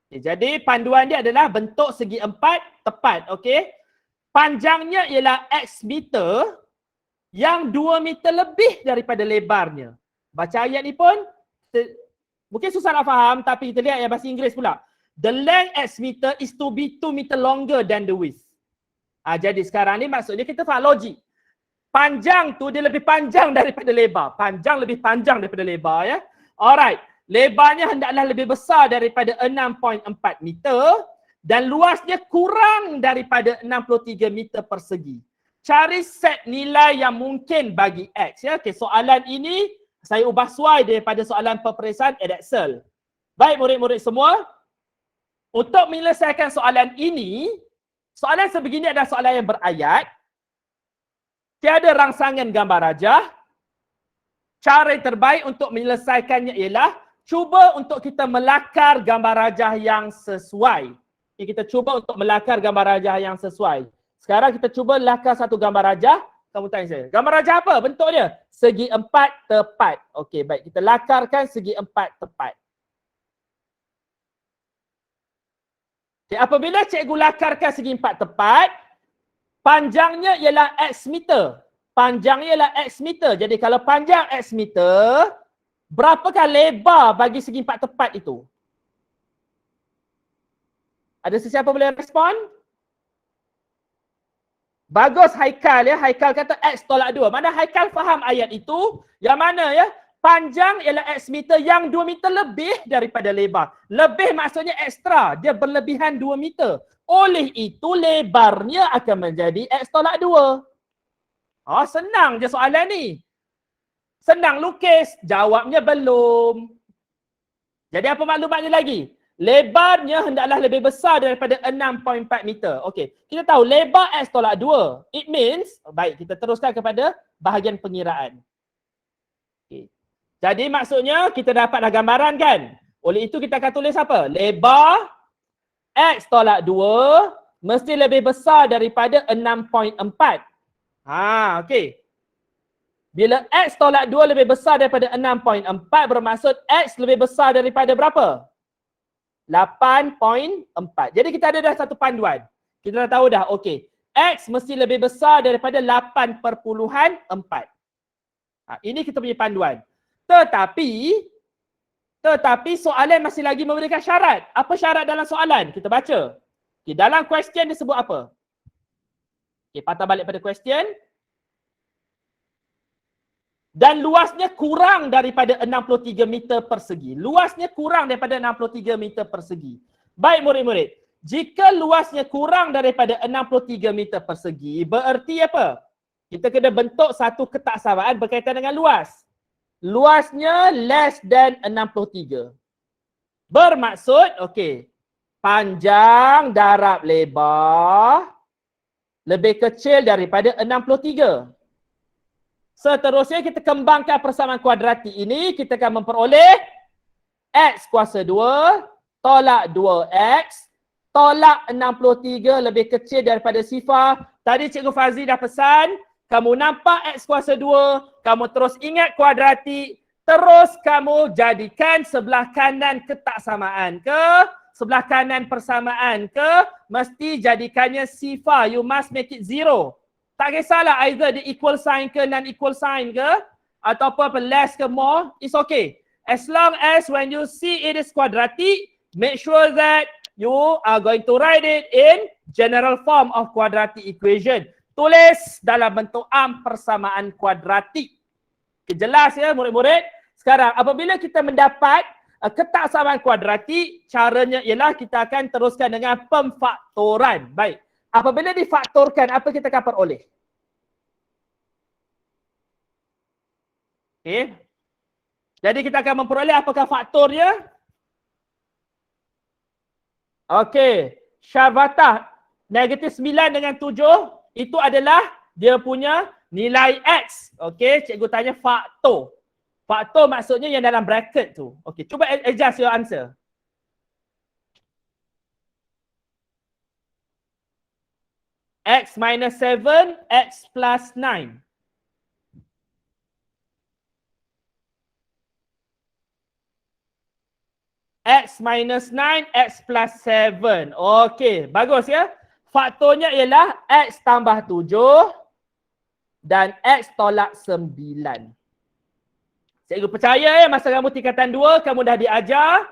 Okay, jadi panduan dia adalah bentuk segi empat tepat. Okey. Panjangnya ialah X meter yang 2 meter lebih daripada lebarnya. Baca ayat ni pun mungkin susah nak faham, tapi kita lihat yang bahasa Inggeris pula. the length x meter is to be 2 meter longer than the width. Jadi sekarang ni maksudnya kita faham logik. Panjang tu dia lebih panjang daripada lebar. Panjang lebih panjang daripada lebar ya. Alright. Lebarnya hendaklah lebih besar daripada 6.4 meter dan luasnya kurang daripada 63 meter persegi. Cari set nilai yang mungkin bagi X ya. Okay, soalan ini saya ubah suai daripada soalan peperiksaan Excel. Baik murid-murid semua. Untuk menyelesaikan soalan ini, soalan sebegini adalah soalan yang berayat. Tiada rangsangan gambar rajah. Cara yang terbaik untuk menyelesaikannya ialah cuba untuk kita melakar gambar rajah yang sesuai. Kita cuba untuk melakar gambar rajah yang sesuai. Sekarang kita cuba lakar satu gambar rajah. Kamu tanya saya, gambar rajah apa bentuk dia? Segi empat tepat. Okey, baik. Kita lakarkan segi empat tepat. Okay, apabila cikgu lakarkan segi empat tepat, panjangnya ialah X meter. Panjangnya ialah X meter. Jadi kalau panjang X meter, berapakah lebar bagi segi empat tepat itu? Ada sesiapa boleh respon? Bagus Haikal ya. Haikal kata X tolak 2. Mana Haikal faham ayat itu? Yang mana ya? Panjang ialah X meter yang 2 meter lebih daripada lebar. Lebih maksudnya ekstra. Dia berlebihan 2 meter. Oleh itu lebarnya akan menjadi X tolak 2. Oh, senang je soalan ni. Senang lukis. Jawabnya belum. Jadi apa maklumatnya lagi? Lebarnya hendaklah lebih besar daripada 6.4 meter. Okey, kita tahu lebar X tolak 2. It means, baik kita teruskan kepada bahagian pengiraan. Okay. Jadi maksudnya kita dapatlah gambaran kan? Oleh itu kita akan tulis apa? Lebar X tolak 2 mesti lebih besar daripada 6.4. Okey. Bila X tolak 2 lebih besar daripada 6.4 bermaksud X lebih besar daripada berapa? 8.4. Jadi kita ada dah satu panduan. Kita dah tahu dah, okey. X mesti lebih besar daripada 8.4. Ini kita punya panduan. Tetapi soalan masih lagi memberikan syarat. Apa syarat dalam soalan? Kita baca. Okay, dalam question dia sebut apa? Okay, patah balik pada question. Dan luasnya kurang daripada 63 meter persegi. Luasnya kurang daripada 63 meter persegi. Baik murid-murid. Jika luasnya kurang daripada 63 meter persegi, bererti apa? Kita kena bentuk satu ketaksamaan berkaitan dengan luas. Luasnya less than 63. Bermaksud, okey, panjang darab lebar lebih kecil daripada 63. Seterusnya kita kembangkan persamaan kuadratik ini, kita akan memperoleh X kuasa 2 tolak 2X tolak 63 lebih kecil daripada sifar. Tadi Cikgu Fazli dah pesan, kamu nampak X kuasa 2, kamu terus ingat kuadratik, terus kamu jadikan sebelah kanan ketaksamaan ke, sebelah kanan persamaan ke, mesti jadikannya sifar. You must make it 0. Tak kisahlah either dia equal sign ke non-equal sign ke ataupun less ke more, it's okay. As long as when you see it is quadratic, make sure that you are going to write it in general form of quadratic equation. Tulis dalam bentuk persamaan kuadratik. Jelas ya murid-murid? Sekarang apabila kita mendapat ketaksamaan kuadratik, caranya ialah kita akan teruskan dengan pemfaktoran. Baik. Apabila difaktorkan, apa kita akan peroleh? Okay. Jadi kita akan memperoleh apakah faktornya? Okey. Syarbatah negatif 9 dengan 7 itu adalah dia punya nilai X. Okey, cikgu tanya faktor. Faktor maksudnya yang dalam bracket tu. Okey, cuba adjust your answer. X minus 7, X plus 9. X minus 9, X plus 7. Okey, bagus ya. Faktornya ialah X tambah 7 dan X tolak 9. Cikgu percaya ya, masa kamu tingkatan 2, kamu dah diajar.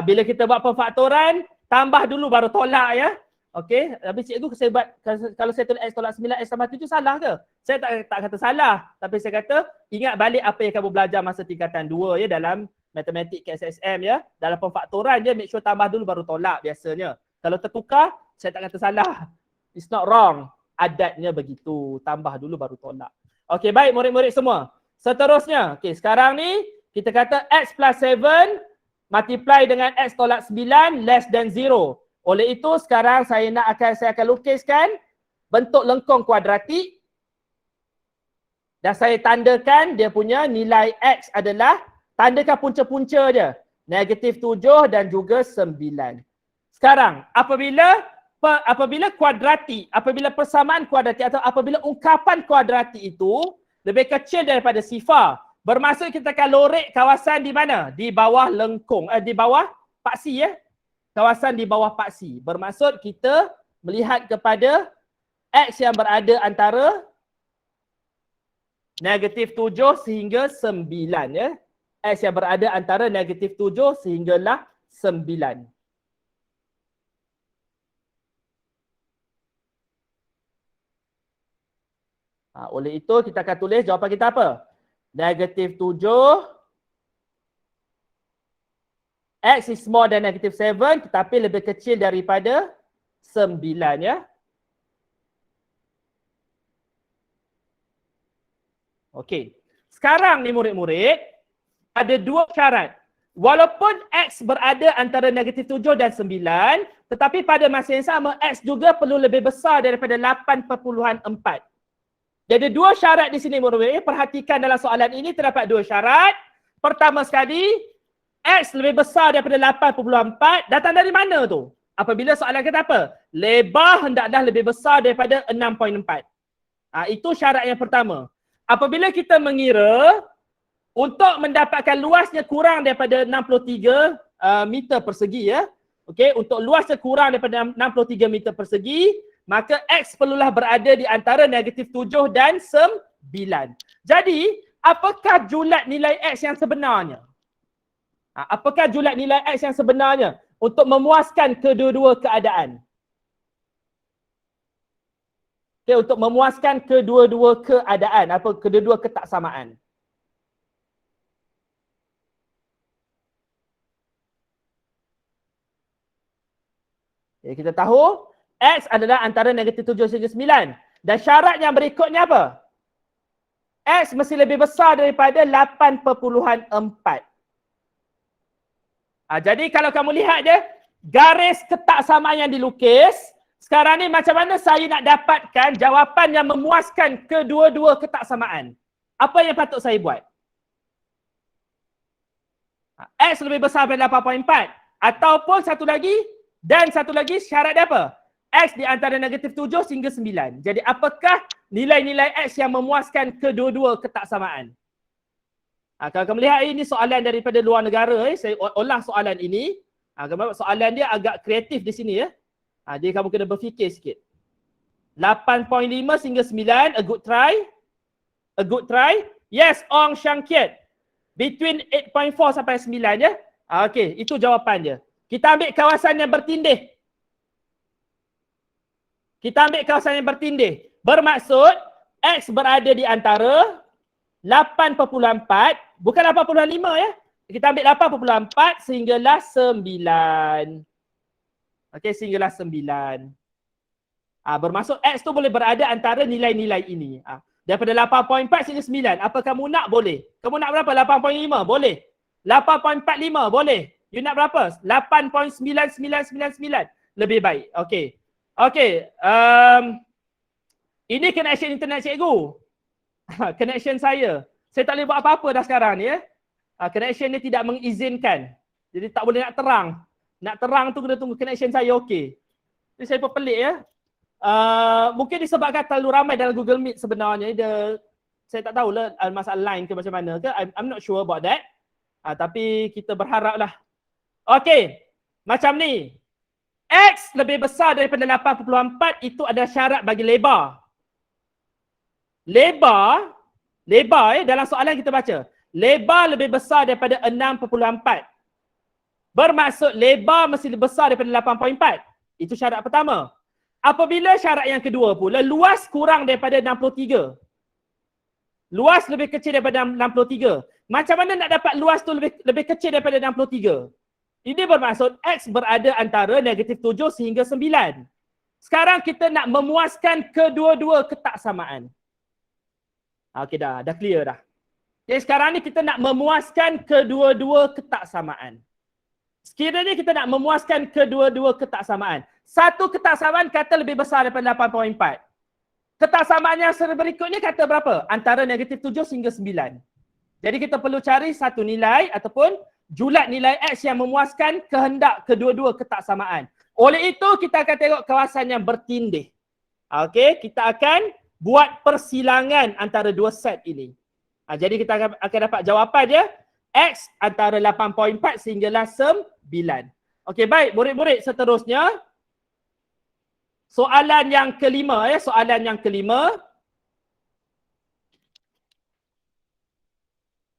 Bila kita buat pemfaktoran, tambah dulu baru tolak ya. Okey, tapi cikgu saya buat kalau saya tulis X tolak 9 X tambah 7 salah ke? Saya tak kata salah, tapi saya kata ingat balik apa yang kamu belajar masa tingkatan 2 ya dalam matematik KSSM ya. Dalam pemfaktoran je make sure tambah dulu baru tolak biasanya. Kalau tertukar, saya tak kata salah. It's not wrong. Adatnya begitu, tambah dulu baru tolak. Okey, baik murid-murid semua. Seterusnya, okey, sekarang ni kita kata X plus 7 multiply dengan X tolak 9 less than 0. Oleh itu sekarang saya akan lukiskan bentuk lengkung kuadratik dan saya tandakan dia punya nilai X adalah, tandakan punca-punca je, -7 dan juga 9. Sekarang apabila kuadratik, apabila persamaan kuadratik atau apabila ungkapan kuadratik itu lebih kecil daripada sifar, bermaksud kita akan lorek kawasan di mana? Di bawah lengkung, di bawah paksi ya. Kawasan di bawah paksi. Bermaksud kita melihat kepada X yang berada antara -7 sehingga 9 ya. X yang berada antara -7 sehinggalah 9. Oleh itu kita akan tulis jawapan kita apa? -7 X is more than -7 tetapi lebih kecil daripada 9 ya. Okey. Sekarang ni murid-murid ada dua syarat. Walaupun X berada antara -7 dan 9 tetapi pada masa yang sama X juga perlu lebih besar daripada 8.4. Jadi dua syarat di sini murid-murid. Perhatikan dalam soalan ini terdapat dua syarat. Pertama sekali, X lebih besar daripada 8.4 datang dari mana tu? Apabila soalan kata apa? Lebar hendaklah lebih besar daripada 6.4. Itu syarat yang pertama. Apabila kita mengira untuk mendapatkan luasnya kurang daripada 63 meter persegi ya. Okey, untuk luasnya kurang daripada 63 meter persegi, maka X perlulah berada di antara -7 dan 9. Jadi, apakah julat nilai X yang sebenarnya? Apakah julat nilai X yang sebenarnya untuk memuaskan kedua-dua keadaan? Okay, untuk memuaskan kedua-dua keadaan, kedua-dua ketaksamaan. Okay, kita tahu X adalah antara -7 hingga 9. Dan syarat yang berikutnya apa? X mesti lebih besar daripada 8.4. Jadi kalau kamu lihat je, garis ketaksamaan yang dilukis, sekarang ni macam mana saya nak dapatkan jawapan yang memuaskan kedua-dua ketaksamaan? Apa yang patut saya buat? X lebih besar daripada 8.4. Ataupun satu lagi syarat dia apa? X di antara -7 hingga 9. Jadi apakah nilai-nilai X yang memuaskan kedua-dua ketaksamaan? Kalau kamu lihat ini soalan daripada luar negara, saya olah soalan ini. Soalan dia agak kreatif di sini ya. Jadi kamu kena berfikir sikit. 8.5 hingga 9, a good try. A good try. Yes, Ong Shang Kiat. Between 8.4 sampai 9 ya. Okey, itu jawapan dia. Kita ambil kawasan yang bertindih. Bermaksud X berada di antara 8.4, bukan 8.5 ya. Kita ambil 8.4 sehinggalah 9. Okey, sehinggalah 9. Bermaksud X tu boleh berada antara nilai-nilai ini. Daripada 8.4 sehingga 9. Apa kamu nak? Boleh. Kamu nak berapa? 8.5? Boleh. 8.45? Boleh. You nak berapa? 8.9999? Lebih baik. Okey. Okey. Ini connection internet cikgu. Connection saya. Saya tak boleh buat apa-apa dah sekarang ni ya. Connection ni tidak mengizinkan. Jadi tak boleh nak terang. Nak terang tu kena tunggu connection saya okey. Jadi saya pun pelik ya. Mungkin disebabkan terlalu ramai dalam Google Meet sebenarnya. Saya tak tahulah masalah line ke macam mana ke. I'm not sure about that. Tapi kita berharaplah. Okey. Macam ni. X lebih besar daripada 8.4 itu adalah syarat bagi lebar. Lebar dalam soalan kita baca. Lebar lebih besar daripada 6.4. Bermaksud lebar mesti lebih besar daripada 8.4. Itu syarat pertama. Apabila syarat yang kedua pula, luas kurang daripada 63. Luas lebih kecil daripada 63. Macam mana nak dapat luas tu lebih kecil daripada 63? Ini bermaksud X berada antara -7 sehingga 9. Sekarang kita nak memuaskan kedua-dua ketaksamaan. Okey dah clear dah. Jadi sekarang ni kita nak memuaskan kedua-dua ketaksamaan. Sekiranya kita nak memuaskan kedua-dua ketaksamaan. Satu ketaksamaan kata lebih besar daripada 8.4. Ketaksamaan yang berikutnya kata berapa? Antara -7 hingga 9. Jadi kita perlu cari satu nilai ataupun julat nilai X yang memuaskan kehendak kedua-dua ketaksamaan. Oleh itu kita akan tengok kawasan yang bertindih. Okey, kita akan buat persilangan antara dua set ini. Jadi kita akan dapat jawapan dia X antara 8.4 sehinggalah 9. Okey, baik murid-murid, seterusnya soalan yang kelima soalan yang kelima.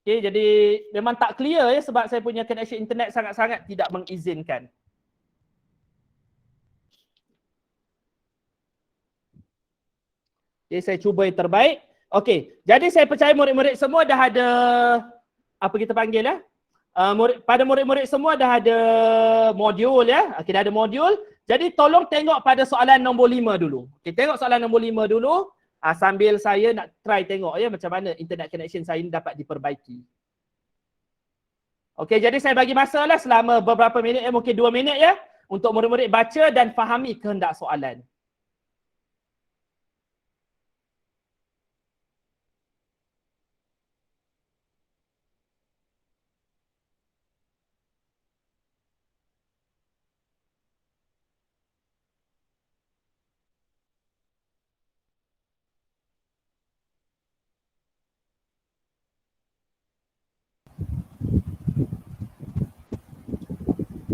Okey, jadi memang tak clear sebab saya punya connection internet sangat-sangat tidak mengizinkan. Okey, saya cuba yang terbaik. Okey, jadi saya percaya murid-murid semua dah ada apa kita panggil pada murid-murid semua dah ada modul Okey, dah ada modul. Jadi tolong tengok pada soalan nombor 5 dulu. Okey, tengok soalan nombor 5 dulu sambil saya nak try tengok macam mana internet connection saya ni dapat diperbaiki. Okey, jadi saya bagi masa selama beberapa minit mungkin 2 minit untuk murid-murid baca dan fahami kehendak soalan.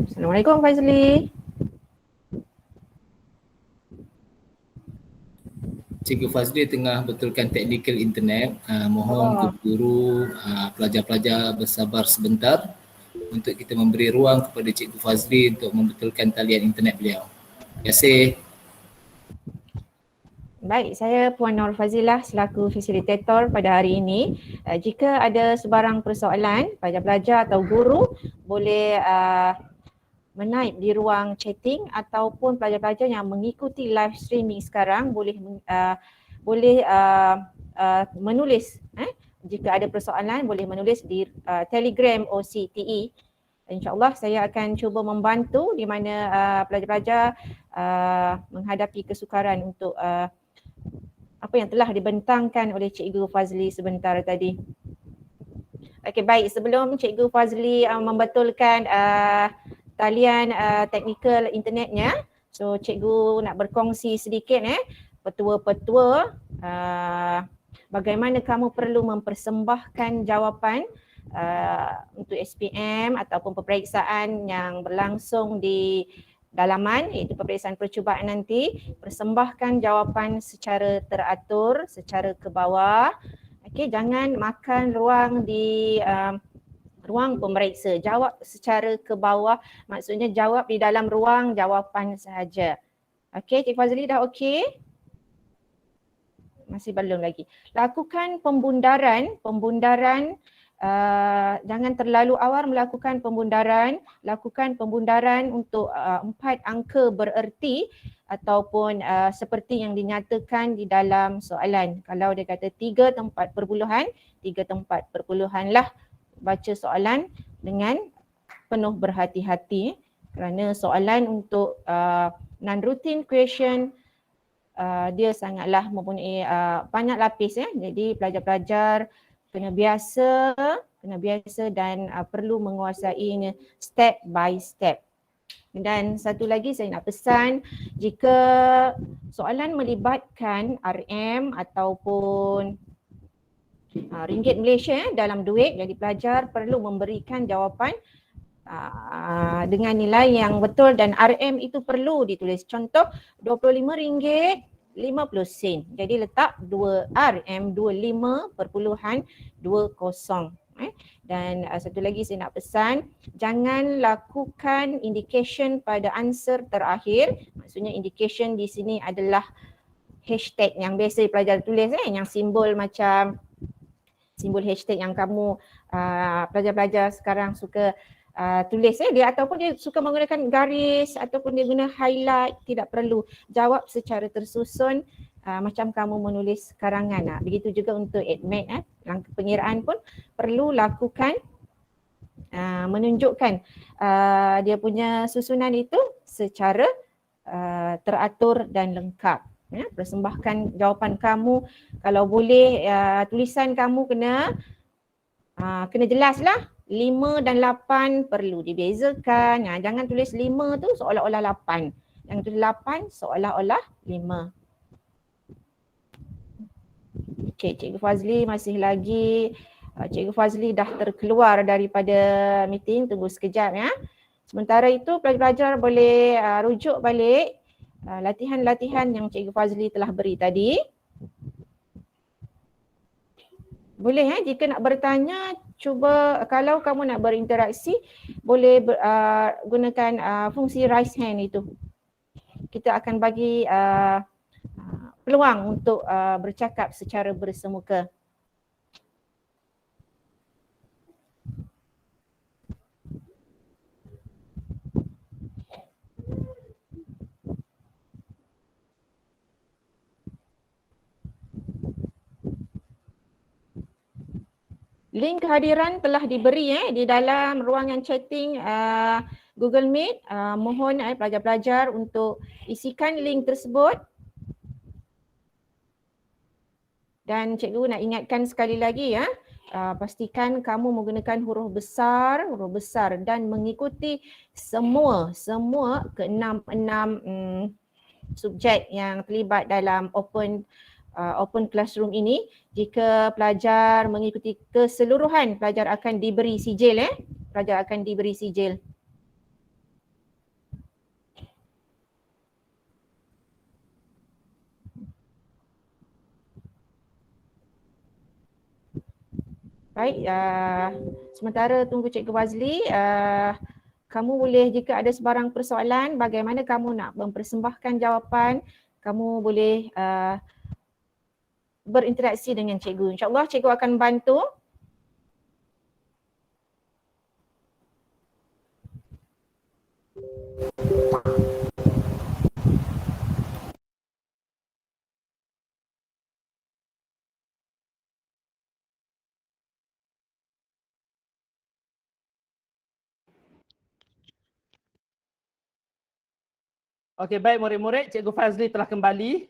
Assalamualaikum Fazli. Cikgu Fazli tengah betulkan teknikal internet. Mohon guru, pelajar-pelajar bersabar sebentar untuk kita memberi ruang kepada Cikgu Fazli untuk membetulkan talian internet beliau. Terima kasih. Baik, saya Puan Nur Fazilah selaku fasilitator pada hari ini. Jika ada sebarang persoalan, pelajar-pelajar atau guru boleh menaip di ruang chatting ataupun pelajar-pelajar yang mengikuti live streaming sekarang boleh menulis. Jika ada persoalan boleh menulis di Telegram OCTE. InsyaAllah saya akan cuba membantu di mana pelajar-pelajar menghadapi kesukaran untuk apa yang telah dibentangkan oleh Cikgu Fazli sebentar tadi. Okey, baik, sebelum Cikgu Fazli membetulkan talian teknikal internetnya, so cikgu nak berkongsi sedikit petua-petua bagaimana kamu perlu mempersembahkan jawapan untuk SPM ataupun peperiksaan yang berlangsung di dalaman, iaitu peperiksaan percubaan nanti. Persembahkan jawapan secara teratur, secara ke bawah. Okey, jangan makan ruang di ruang pemeriksa, jawab secara ke bawah, maksudnya jawab di dalam ruang jawapan sahaja. Okey, Cik Fazli dah okey? Masih belum lagi. Lakukan pembundaran, jangan terlalu awal melakukan pembundaran, lakukan pembundaran untuk 4 angka bererti ataupun seperti yang dinyatakan di dalam soalan. Kalau dia kata 3 tempat perpuluhan, 3 tempat perpuluhan lah. Baca soalan dengan penuh berhati-hati kerana soalan untuk non-routine question dia sangatlah mempunyai banyak lapis Jadi pelajar-pelajar kena biasa dan perlu menguasai step by step. Dan satu lagi saya nak pesan, jika soalan melibatkan RM ataupun ringgit Malaysia dalam duit, jadi pelajar perlu memberikan jawapan dengan nilai yang betul dan RM itu perlu ditulis. Contoh RM25.50. Jadi letak 2 RM 25.20. Dan satu lagi saya nak pesan, jangan lakukan indication pada answer terakhir. Maksudnya indication di sini adalah hashtag yang biasa pelajar tulis, yang simbol macam simbol hashtag yang kamu pelajar-pelajar sekarang suka tulis dia, ataupun dia suka menggunakan garis ataupun dia guna highlight. Tidak perlu, jawab secara tersusun macam kamu menulis karangan. Begitu juga untuk admit, langkah pengiraan pun perlu lakukan menunjukkan dia punya susunan itu secara teratur dan lengkap. Persembahkan jawapan kamu, kalau boleh tulisan kamu kena jelas lah. 5 dan 8 perlu dibezakan. Jangan tulis 5 tu seolah-olah 8. Jangan tulis 8 seolah-olah 5. Okey, Cikgu Fazli masih lagi. Cikgu Fazli dah terkeluar daripada meeting, tunggu sekejap ya. Sementara itu pelajar-pelajar boleh rujuk balik latihan-latihan yang Cikgu Fazli telah beri tadi. Boleh jika nak bertanya, cuba kalau kamu nak berinteraksi boleh gunakan fungsi raise hand itu. Kita akan bagi peluang untuk bercakap secara bersemuka. Link kehadiran telah diberi di dalam ruangan chatting Google Meet. Mohon pelajar-pelajar untuk isikan link tersebut. Dan cikgu nak ingatkan sekali lagi pastikan kamu menggunakan huruf besar dan mengikuti semua keenam subjek yang terlibat dalam open classroom ini. Jika pelajar mengikuti keseluruhan, pelajar akan diberi sijil pelajar akan diberi sijil. Baik, sementara tunggu Cikgu Fazli, kamu boleh, jika ada sebarang persoalan bagaimana kamu nak mempersembahkan jawapan, kamu boleh berinteraksi dengan cikgu. InsyaAllah cikgu akan bantu. Okey, baik murid-murid, Cikgu Fazli telah kembali.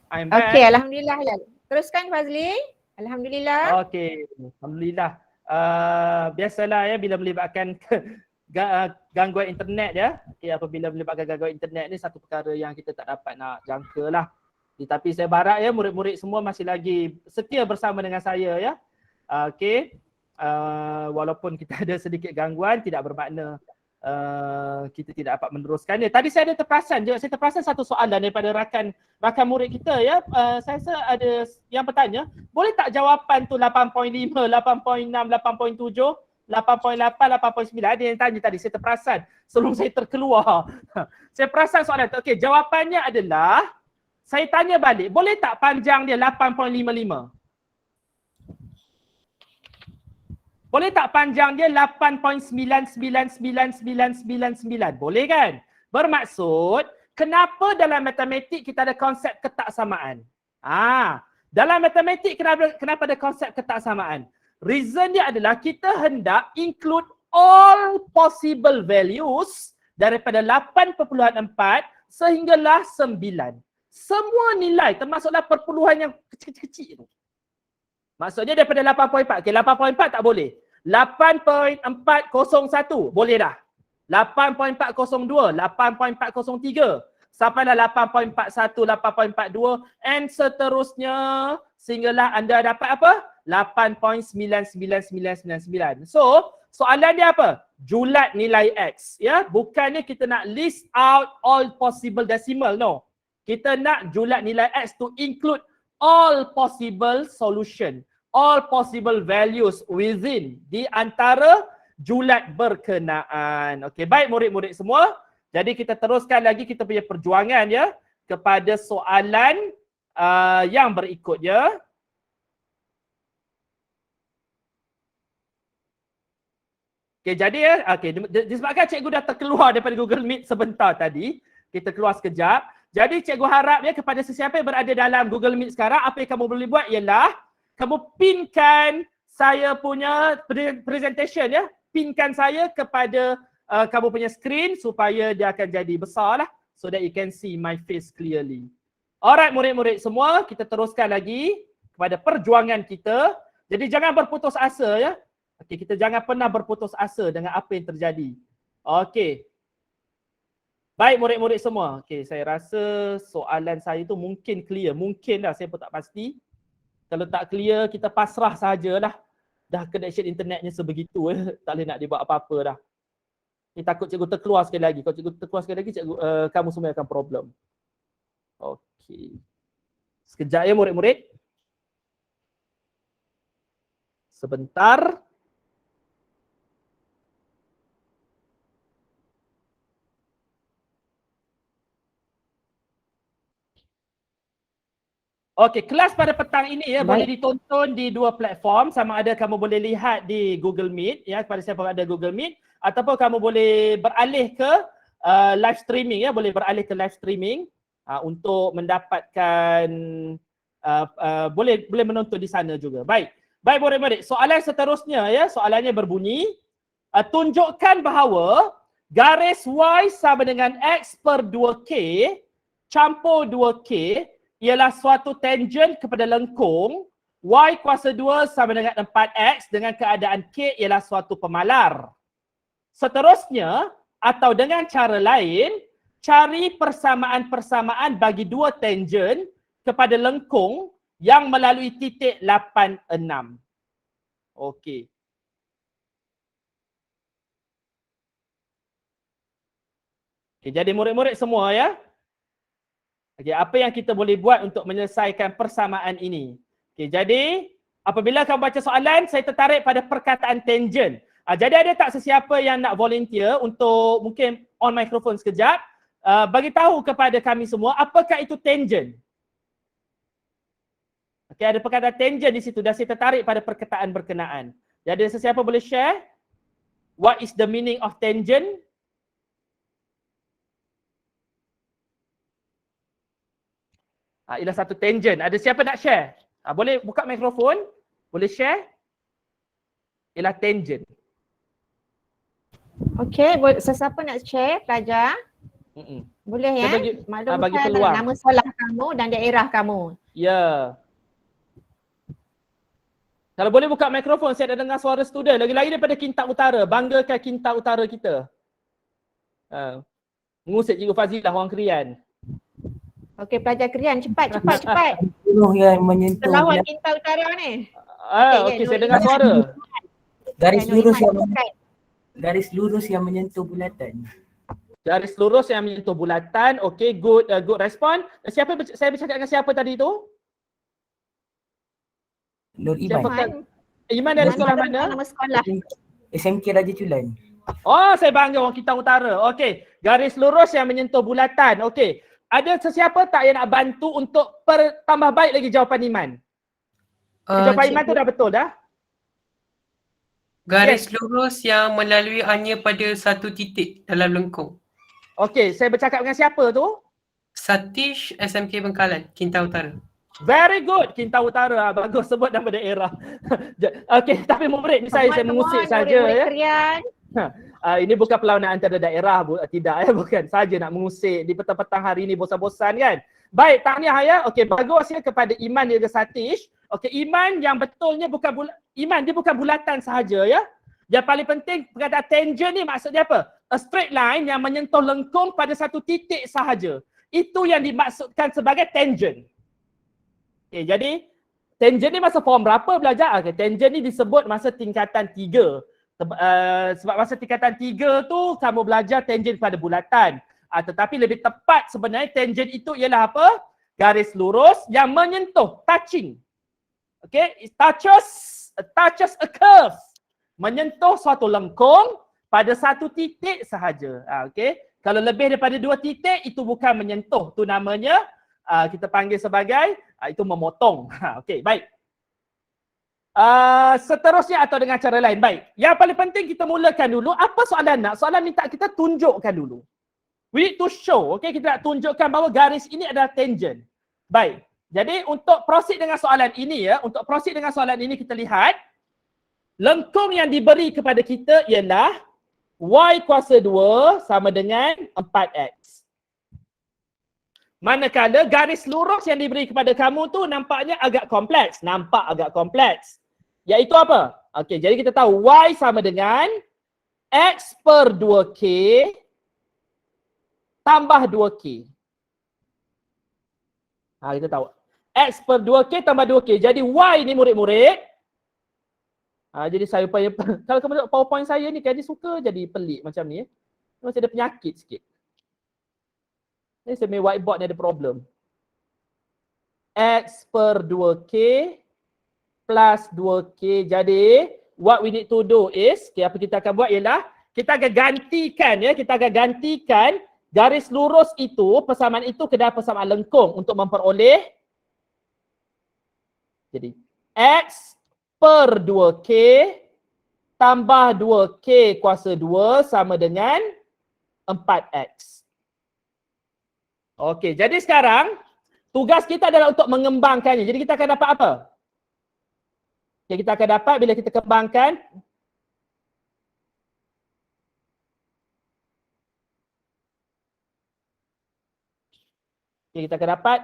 I'm back. Okey, alhamdulillah Hilal. Teruskan Fazli. Alhamdulillah. Okey, alhamdulillah. Biasalah bila melibatkan gangguan internet Okey, apabila melibatkan gangguan internet ni satu perkara yang kita tak dapat nak jangkalah. Tapi saya harap murid-murid semua masih lagi setia bersama dengan saya Okey. Walaupun kita ada sedikit gangguan, tidak bermakna kita tidak dapat meneruskan dia. Tadi saya terperasan satu soalan daripada rakan murid kita saya rasa ada yang bertanya, boleh tak jawapan tu 8.5, 8.6, 8.7, 8.8, 8.9? Ada yang tanya tadi, saya terperasan sebelum saya terkeluar. Saya perasan soalan tu. Okey, jawapannya adalah, saya tanya balik, boleh tak panjang dia 8.55? Boleh tak panjang dia 8.9999999? Boleh kan? Bermaksud, kenapa dalam matematik kita ada konsep ketaksamaan? Dalam matematik kenapa ada konsep ketaksamaan? Reason dia adalah kita hendak include all possible values daripada 8.4 sehinggalah 9. Semua nilai termasuklah perpuluhan yang kecil-kecil tu. Maksudnya daripada 8.4. Okey, 8.4 tak boleh. 8.401 boleh dah. 8.402, 8.403 sampailah 8.41, 8.42 and seterusnya sehinggalah anda dapat apa? 8.99999. So, soalan dia apa? Julat nilai X bukannya kita nak list out all possible decimal, no. Kita nak julat nilai X to include all possible solution, all possible values within, di antara julat berkenaan. Okey, baik murid-murid semua. Jadi kita teruskan lagi kita punya perjuangan ya kepada soalan yang berikut ya. Okey, jadi ya, disebabkan cikgu dah terkeluar daripada Google Meet sebentar tadi, kita keluar sekejap. Jadi cikgu harap ya kepada sesiapa yang berada dalam Google Meet sekarang, apa yang kamu boleh buat ialah kamu pinkan saya punya presentation ya. Pinkan saya kepada kamu punya screen supaya dia akan jadi besar lah, so that you can see my face clearly. Alright murid-murid semua, kita teruskan lagi kepada perjuangan kita. Jadi jangan berputus asa ya. Okey, kita jangan pernah berputus asa dengan apa yang terjadi. Okey. Baik murid-murid semua. Okey, saya rasa soalan saya tu mungkin clear. Mungkin dah, saya pun tak pasti. Kalau tak clear, kita pasrah sajalah. Dah connection internetnya sebegitu tak boleh nak dibuat apa-apa dah. Ni takut cikgu terkeluar sekali lagi. Kalau cikgu terkeluar sekali lagi, cikgu, kamu semua akan problem. Okey. Sekejap ya murid-murid. Sebentar. Okey, kelas pada petang ini ya boleh ditonton di dua platform, sama ada kamu boleh lihat di Google Meet ya kepada siapa yang ada Google Meet, ataupun kamu boleh beralih ke live streaming ya, boleh beralih ke live streaming untuk mendapatkan boleh menonton di sana juga. Baik murid-murid, soalan seterusnya ya, soalannya berbunyi tunjukkan bahawa garis Y sama dengan X per 2K campur 2K ialah suatu tangent kepada lengkung Y kuasa 2 sama dengan 4X dengan keadaan K ialah suatu pemalar. Seterusnya, atau dengan cara lain, cari persamaan-persamaan bagi dua tangent kepada lengkung yang melalui titik 8, 6. Okey. Okay, jadi murid-murid semua ya. Okay, apa yang kita boleh buat untuk menyelesaikan persamaan ini? Okay, jadi apabila kamu baca soalan, saya tertarik pada perkataan tangent. Jadi ada tak sesiapa yang nak volunteer untuk mungkin on microphone sekejap, bagi tahu kepada kami semua apakah itu tangent? Okay, ada perkataan tangent di situ dan saya tertarik pada perkataan berkenaan. Jadi sesiapa boleh share? What is the meaning of tangent? Ialah satu tangent. Ada siapa nak share? Boleh buka mikrofon? Boleh share? Ialah tangent. Okey, sesiapa nak share pelajar? Boleh ya? Maklumkan nama sekolah kamu dan daerah kamu. Ya. Kalau boleh buka mikrofon, saya dah dengar suara student. Lagi-lagi daripada Kintab Utara. Banggakan Kintab Utara kita. Mengusik Cikgu Fazilah, orang Krian. Okey, pelajar Krian, cepat. Yang menyentuh lawan Kintab Utara ni. Okey, saya dengar suara. Garis lurus yang menyentuh bulatan. Garis lurus yang menyentuh bulatan. Okey, good respon. Saya bercakap dengan siapa tadi tu? Nur Iman. Iman dari sekolah mana? Nama sekolah. SMK Raja Culan. Oh, saya bangga orang Kintab Utara. Okey, garis lurus yang menyentuh bulatan. Okey. Ada sesiapa tak yang nak bantu untuk tambah baik lagi jawapan Iman? Jawapan Iman tu dah betul dah? Garis lurus yang melalui hanya pada satu titik dalam lengkung. Okey, saya bercakap dengan siapa tu? Satish, SMK Bengkalan, Kintab Utara. Very good, Kintab Utara. Bagus sebut nama daerah. Okey, tapi murid ni saya mengusik saja ya. Ini bukan perlawanan antara daerah, tidak ya, bukan saja nak mengusik di petang-petang hari ni bosan-bosan kan. Baik, tahniah ya. Okey, bagus ya kepada Iman dan Satish. Okey, Iman yang betulnya bukan Iman dia bukan bulatan sahaja ya. Yang paling penting perkataan tangent ni maksudnya apa? A straight line yang menyentuh lengkung pada satu titik sahaja. Itu yang dimaksudkan sebagai tangent. Okey, jadi tangent ni masa form berapa belajar? Okey, tangent ni disebut masa tingkatan 3. Sebab masa tingkatan 3 tu kamu belajar tangent pada bulatan. Tetapi lebih tepat sebenarnya tangent itu ialah apa? Garis lurus yang menyentuh, touching. Okay, it touches a curve. Menyentuh suatu lengkung pada satu titik sahaja. Okay, kalau lebih daripada 2 titik itu bukan menyentuh. Itu namanya kita panggil sebagai itu memotong. Okay, baik. Seterusnya atau dengan cara lain. Baik. Yang paling penting kita mulakan dulu. Apa soalan nak? Soalan minta kita tunjukkan dulu. We need to show. Okay, kita nak tunjukkan bahawa garis ini adalah tangent. Baik. Jadi untuk proceed dengan soalan ini ya, untuk proceed dengan soalan ini kita lihat lengkung yang diberi kepada kita ialah y kuasa 2 sama dengan 4x. Manakala garis lurus yang diberi kepada kamu tu nampaknya agak kompleks. Nampak agak kompleks. Iaitu apa? Okey, jadi kita tahu y sama dengan x per 2k tambah 2k. Kita tahu. X per 2k tambah 2k. Jadi y ni murid-murid. Jadi saya kalau kamu tengok PowerPoint saya ni kan dia suka jadi pelik macam ni. Macam ada penyakit sikit. Ni saya punya whiteboard ni ada problem. X per 2k plus 2k. Jadi what we need to do is, okay, apa kita akan buat ialah kita akan gantikan ya, kita akan gantikan garis lurus itu, persamaan itu ke dalam persamaan lengkung untuk memperoleh jadi x per 2k tambah 2k kuasa 2 sama dengan 4x. Okey, jadi sekarang tugas kita adalah untuk mengembangkannya. Jadi kita akan dapat apa? Okay, kita akan dapat bila kita kembangkan kita akan dapat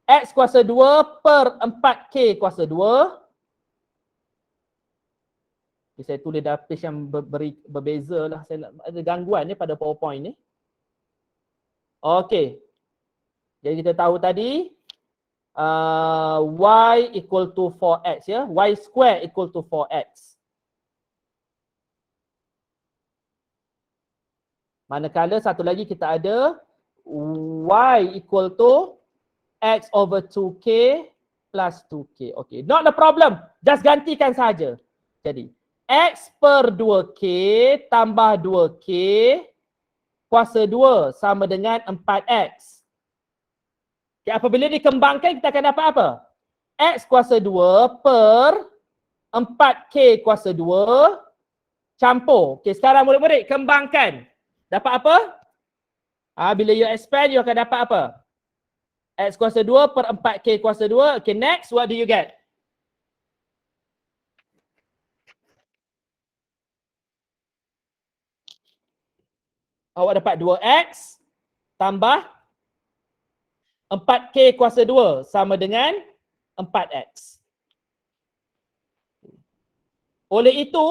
x kuasa 2 per 4k kuasa 2. Saya tulis dapis yang berbeza lah. Saya nak ada gangguan ni pada PowerPoint ni. Okey. Jadi kita tahu tadi y equal to 4x ya. Y square equal to 4x. Manakala satu lagi kita ada y equal to x over 2k plus 2k. Okay, not a problem. Just gantikan saja. Jadi, x per 2k tambah 2k kuasa 2 sama dengan 4x. Okay, apabila dikembangkan, kita akan dapat apa? X kuasa 2 per 4k kuasa 2 campur. Okay, sekarang murid-murid, kembangkan. Dapat apa? Bila you expand, you akan dapat apa? X kuasa 2 per 4k kuasa 2. Okay, next, what do you get? Awak dapat 2x tambah 4k kuasa 2 sama dengan 4x. Oleh itu,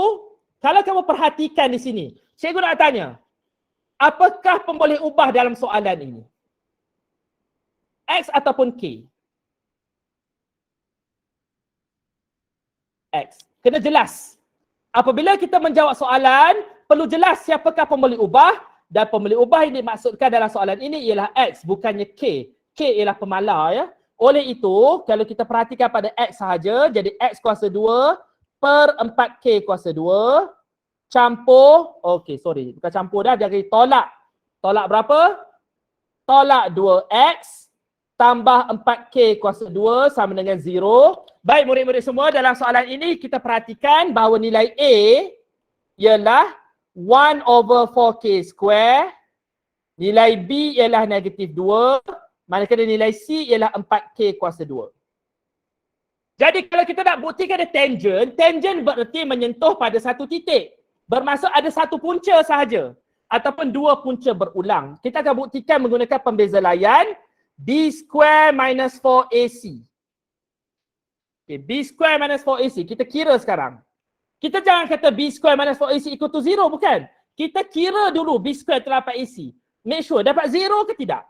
kalau kamu perhatikan di sini, cikgu nak tanya, apakah pemboleh ubah dalam soalan ini? X ataupun K? X. Kena jelas. Apabila kita menjawab soalan, perlu jelas siapakah pemboleh ubah, dan pemboleh ubah yang dimaksudkan dalam soalan ini ialah X, bukannya K. K ialah pemalar ya. Oleh itu, kalau kita perhatikan pada X sahaja, jadi X kuasa 2 per 4K kuasa 2 campur, okey sorry, bukan campur dah, jadi tolak. Tolak berapa? Tolak 2X tambah 4K kuasa 2 sama dengan 0. Baik murid-murid semua, dalam soalan ini kita perhatikan bahawa nilai A ialah 1 over 4K square. Nilai B ialah negatif 2. Manakala nilai C ialah 4K kuasa 2. Jadi kalau kita nak buktikan ada tangent, tangent bererti menyentuh pada satu titik. Bermaksud ada satu punca sahaja ataupun dua punca berulang. Kita akan buktikan menggunakan pembeza layan B square minus 4AC. Okay, B square minus 4AC. Kita kira sekarang. Kita jangan kata B square minus 4AC equal to 0, bukan. Kita kira dulu B square terdapat AC. Make sure dapat 0 ke tidak.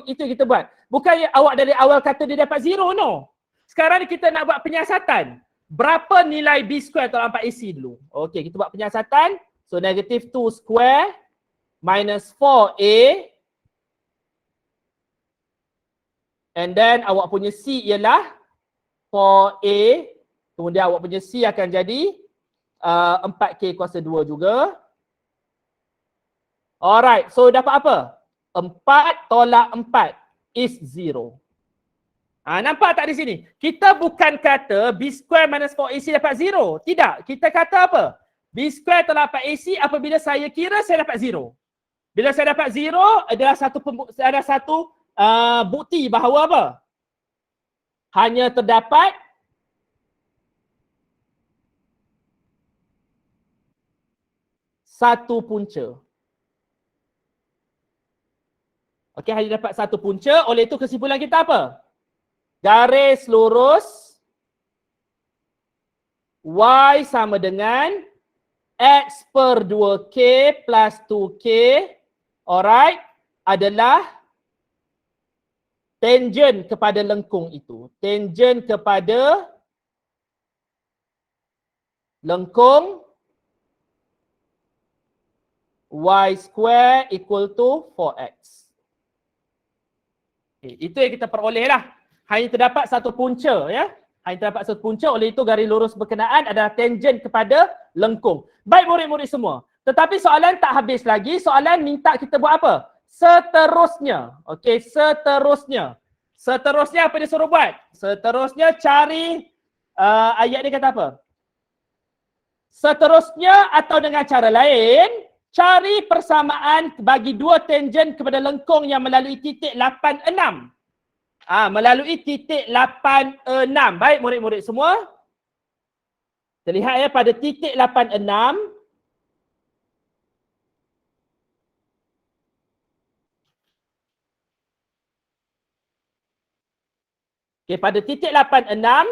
Itu kita buat. Bukan awak dari awal kata dia dapat 0, no. Sekarang ni kita nak buat penyiasatan. Berapa nilai B square terdapat AC dulu? Okey, kita buat penyiasatan. So negative 2 square minus 4A. And then awak punya C ialah 4A. Kemudian awak punya C akan jadi 4K kuasa 2 juga. Alright, so dapat apa? 4 tolak 4 is 0. Nampak tak di sini? Kita bukan kata B square minus 4AC dapat 0. Tidak. Kita kata apa? B square tolak 4AC apabila saya kira saya dapat 0. Bila saya dapat 0 adalah satu bukti bahawa apa? Hanya terdapat satu punca. Okey, hanya dapat satu punca. Oleh itu kesimpulan kita apa? Garis lurus Y sama dengan X per 2K plus 2K, alright, adalah tangent kepada lengkung itu. Tangent kepada lengkung Y square equal to 4X. Okay, itu yang kita peroleh lah. Hanya terdapat satu punca, ya. Hanya terdapat satu punca, oleh itu garis lurus berkenaan adalah tangent kepada lengkung. Baik murid-murid semua. Tetapi soalan tak habis lagi. Soalan minta kita buat apa? Seterusnya. Okey, seterusnya. Seterusnya apa dia suruh buat? Seterusnya cari ayat ni kata apa? Seterusnya atau dengan cara lain, cari persamaan bagi dua tangent kepada lengkung yang melalui titik 86. Melalui titik 86. Baik murid-murid semua. Terlihat ya pada titik 86. Okey, pada titik 86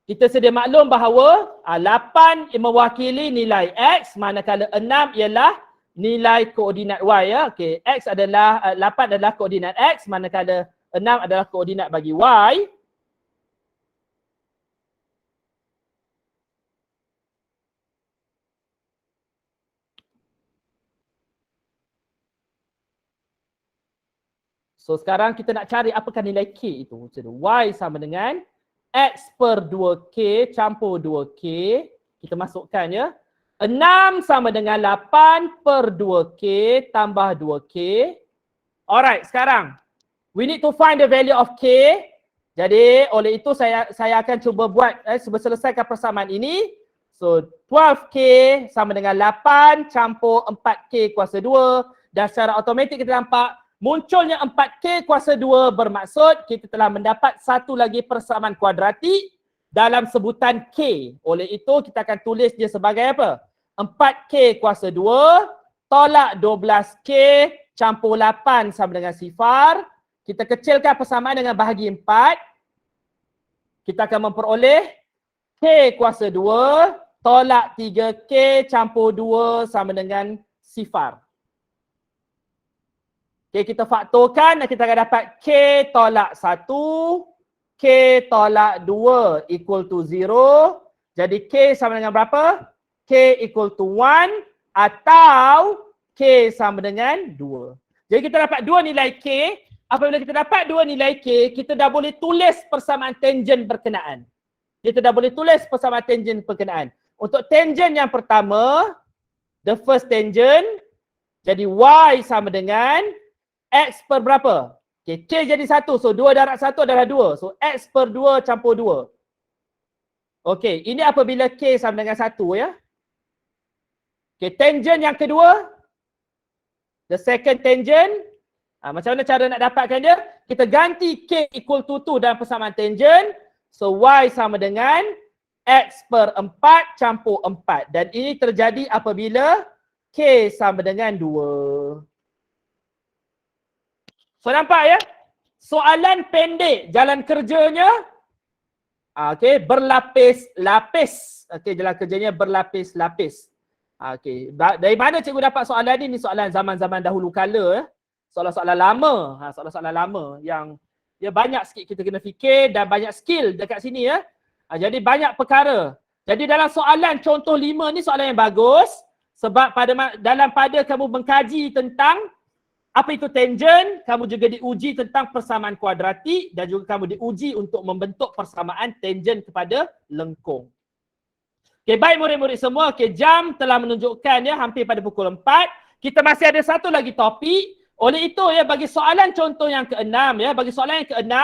kita sedia maklum bahawa 8 mewakili nilai X, manakala 6 ialah nilai koordinat Y, ya. Okey, X adalah 8 adalah koordinat X, manakala 6 adalah koordinat bagi Y. So sekarang kita nak cari apakah nilai K itu. Jadi Y sama dengan X per 2K campur 2K. Kita masukkan ya. 6 sama dengan 8 per 2K tambah 2K. Alright, sekarang we need to find the value of K. Jadi oleh itu saya akan cuba buat selesaikan persamaan ini. So 12K sama dengan 8 campur 4K kuasa 2. Dan secara automatik kita nampak munculnya 4K kuasa 2 bermaksud kita telah mendapat satu lagi persamaan kuadratik dalam sebutan K. Oleh itu kita akan tulis dia sebagai apa? 4K kuasa 2 tolak 12K campur 8 sama dengan sifar. Kita kecilkan persamaan dengan bahagi 4. Kita akan memperoleh K kuasa 2 tolak 3K campur 2 sama dengan sifar. Okay, kita faktorkan dan kita akan dapat K tolak 1, K tolak 2 equal to 0. Jadi K sama dengan berapa? K equal to 1 atau K sama dengan 2. Jadi kita dapat dua nilai K. Apabila kita dapat dua nilai K, kita dah boleh tulis persamaan tangent berkenaan. Kita dah boleh tulis persamaan tangent berkenaan. Untuk tangent yang pertama, the first tangent, jadi Y sama dengan X per berapa? Okay, K jadi 1. So 2 darab 1 adalah 2. So X per 2 campur 2. Okay, ini apabila K sama dengan 1 ya. Okay, tangent yang kedua. The second tangent. Macam mana cara nak dapatkan dia? Kita ganti K equal to 2 dalam persamaan tangent. So Y sama dengan X per 4 campur 4. Dan ini terjadi apabila K sama dengan 2. So nampak ya? Soalan pendek, jalan kerjanya berlapis-lapis. Okey, jalan kerjanya berlapis-lapis. Okey, dari mana cikgu dapat soalan ni? Ni soalan zaman-zaman dahulu kala ya. Soalan-soalan lama, soalan-soalan lama yang dia banyak sikit kita kena fikir dan banyak skill dekat sini ya. Jadi banyak perkara. Jadi dalam soalan contoh 5 ni soalan yang bagus sebab pada kamu mengkaji tentang Apa itu tangent? Kamu juga diuji tentang persamaan kuadratik dan juga kamu diuji untuk membentuk persamaan tangent kepada lengkung. Okey, baik murid-murid semua. Okey, jam telah menunjukkan ya hampir pada pukul 4. Kita masih ada satu lagi topik. Oleh itu ya, bagi soalan contoh yang ke-6 ya, bagi soalan yang ke-6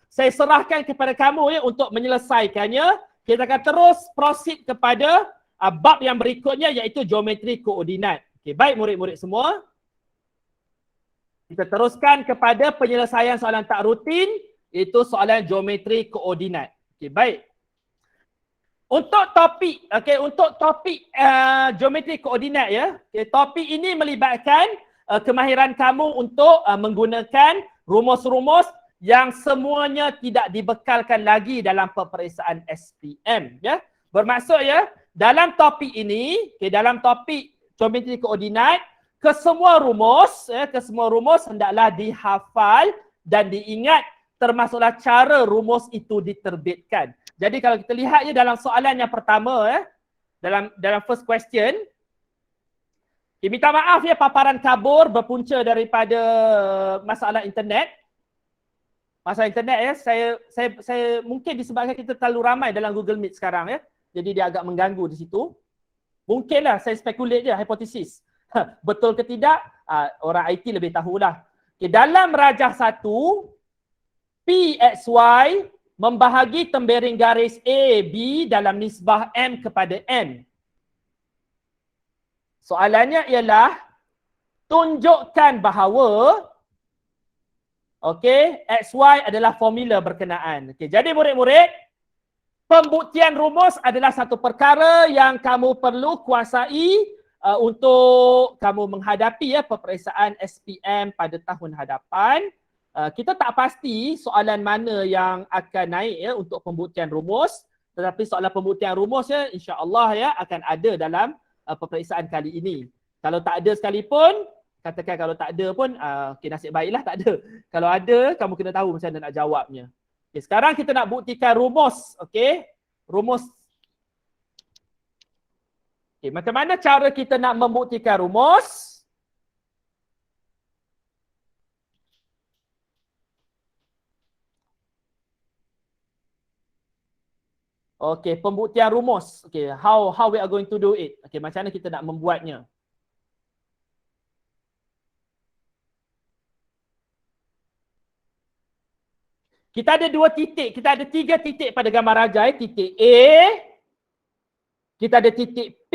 saya serahkan kepada kamu ya untuk menyelesaikannya. Kita akan terus proceed kepada bab yang berikutnya iaitu geometri koordinat. Okey, baik murid-murid semua. Kita teruskan kepada penyelesaian soalan tak rutin, iaitu soalan geometri koordinat. Okey, baik. Untuk topik geometri koordinat ya, topik ini melibatkan kemahiran kamu untuk menggunakan rumus-rumus yang semuanya tidak dibekalkan lagi dalam peperiksaan SPM ya. Bermaksud ya, dalam topik ini, dalam topik geometri koordinat, kesemua rumus hendaklah dihafal dan diingat, termasuklah cara rumus itu diterbitkan. Jadi kalau kita lihat ya dalam soalan yang pertama dalam first question, minta maaf ya paparan kabur berpunca daripada masalah internet. Masalah internet ya, saya mungkin disebabkan kita terlalu ramai dalam Google Meet sekarang ya. Jadi dia agak mengganggu di situ. Mungkinlah saya spekulate je, hipotesis. Betul ke tidak, orang IT lebih tahulah. Okay, dalam rajah 1, PXY membahagi tembering garis AB dalam nisbah M kepada N. Soalannya ialah, tunjukkan bahawa XY adalah formula berkenaan. Jadi murid-murid, pembuktian rumus adalah satu perkara yang kamu perlu kuasai untuk kamu menghadapi peperiksaan SPM pada tahun hadapan. Kita tak pasti soalan mana yang akan naik untuk pembuktian rumus, tetapi soalan pembuktian rumus insya-Allah akan ada dalam peperiksaan kali ini. Kalau tak ada sekalipun, katakan kalau tak ada pun nasib baiklah tak ada. Kalau ada, kamu kena tahu macam mana nak jawabnya. Sekarang kita nak buktikan rumus, rumus. Macam mana cara kita nak membuktikan rumus? Pembuktian rumus. How we are going to do it? Macam mana kita nak membuatnya? Kita ada 2 titik, kita ada 3 titik pada gambar rajah. Titik A, kita ada titik P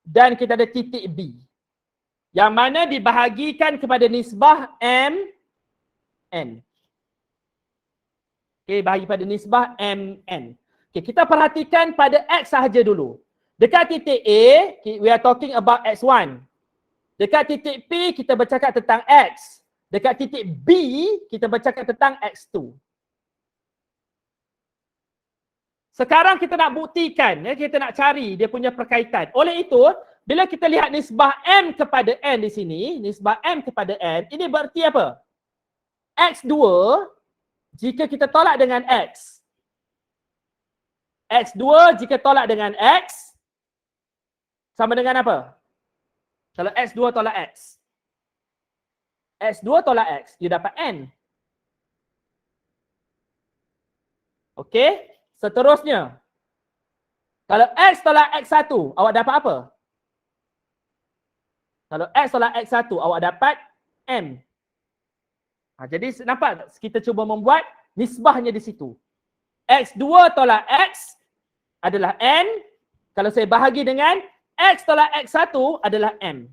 dan kita ada titik B. Yang mana dibahagikan kepada nisbah M, N. Bahagi pada nisbah M, N. Kita perhatikan pada X sahaja dulu. Dekat titik A, we are talking about X1. Dekat titik P, kita bercakap tentang X. Dekat titik B, kita bercakap tentang X2. Sekarang kita nak buktikan, kita nak cari dia punya perkaitan. Oleh itu, bila kita lihat nisbah M kepada N di sini, nisbah M kepada N, ini berarti apa? X2, jika kita tolak dengan X. X2 jika tolak dengan X, sama dengan apa? Kalau X2 tolak X. X2 tolak X, dia dapat N. Seterusnya. Kalau X tolak X1, awak dapat apa? Kalau X tolak X1, awak dapat M. Jadi nampak kita cuba membuat nisbahnya di situ. X2 tolak X adalah N. Kalau saya bahagi dengan X tolak X1 adalah M.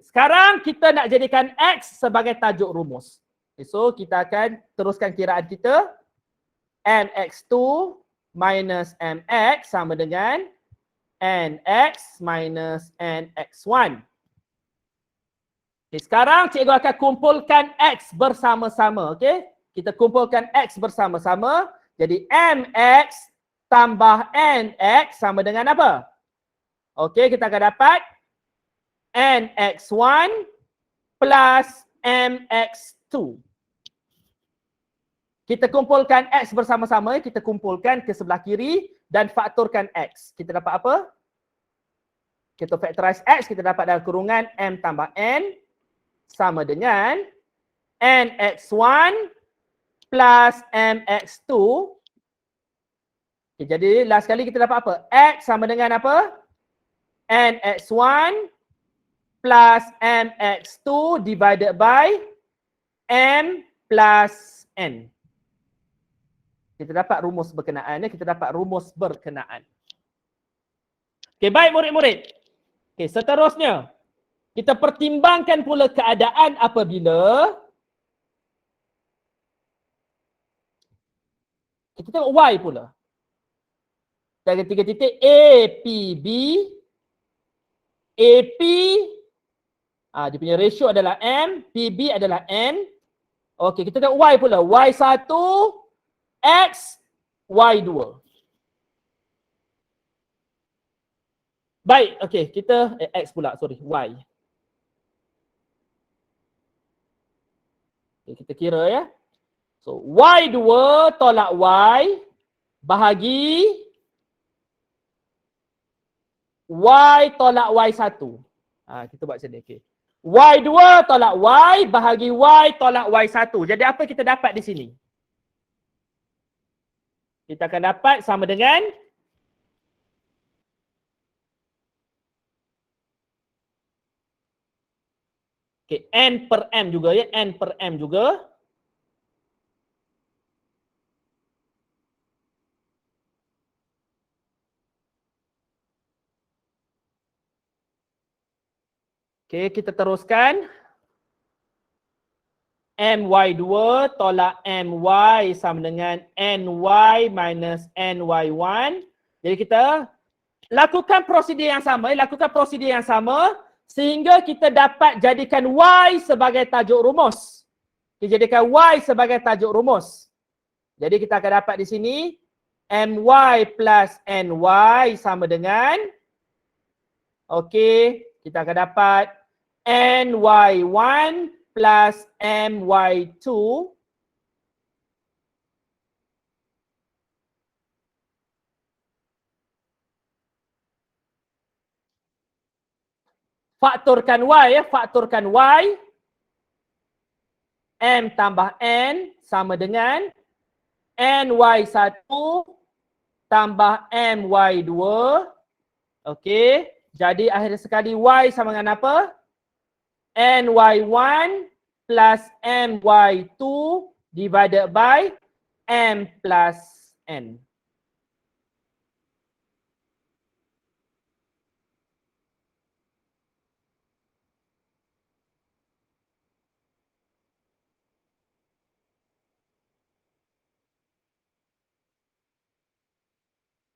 Sekarang kita nak jadikan X sebagai tajuk rumus. So kita akan teruskan kiraan kita. Nx2 minus Mx sama dengan Nx minus Nx1. Sekarang cikgu akan kumpulkan X bersama-sama. Kita kumpulkan X bersama-sama. Jadi Mx tambah Nx sama dengan apa? Kita akan dapat Nx1 plus Mx2. Kita kumpulkan X bersama-sama, kita kumpulkan ke sebelah kiri dan faktorkan X. Kita dapat apa? Kita factorize X, kita dapat dalam kurungan M tambah N sama dengan nx1 plus mx2. Okay, jadi last kali kita dapat apa? X sama dengan apa? nx1 plus mx2 divided by m plus n. Kita dapat rumus berkenaan ya, kita dapat rumus berkenaan. Okey, baik murid-murid. Okey, seterusnya kita pertimbangkan pula keadaan apabila kita tengok y pula. Kita ada 3 titik A, P, B. AP dia punya ratio adalah M, PB adalah N. Okey, kita tengok Y pula. Y1, X, Y2. Baik, okey, kita X pula, sorry, Y. Okay, kita kira ya. So, Y2 tolak Y bahagi Y tolak Y1. Kita buat macam ni, okey. Y2 tolak Y bahagi Y tolak Y1. Jadi apa kita dapat di sini? Kita akan dapat sama dengan N per M juga ya, N per M juga. Okey, kita teruskan. MY2 tolak MY sama dengan NY minus NY1. Jadi kita lakukan prosedur yang sama, sehingga kita dapat jadikan Y sebagai tajuk rumus. Kita jadikan Y sebagai tajuk rumus. Jadi kita akan dapat di sini MY plus NY sama dengan, okey, kita akan dapat NY1 plus MY2 faktorkan Y ya, faktorkan Y. M tambah N sama dengan NY1 tambah MY2. Okey, jadi akhir sekali Y sama dengan apa? NY1 plus MY2 divided by M plus N.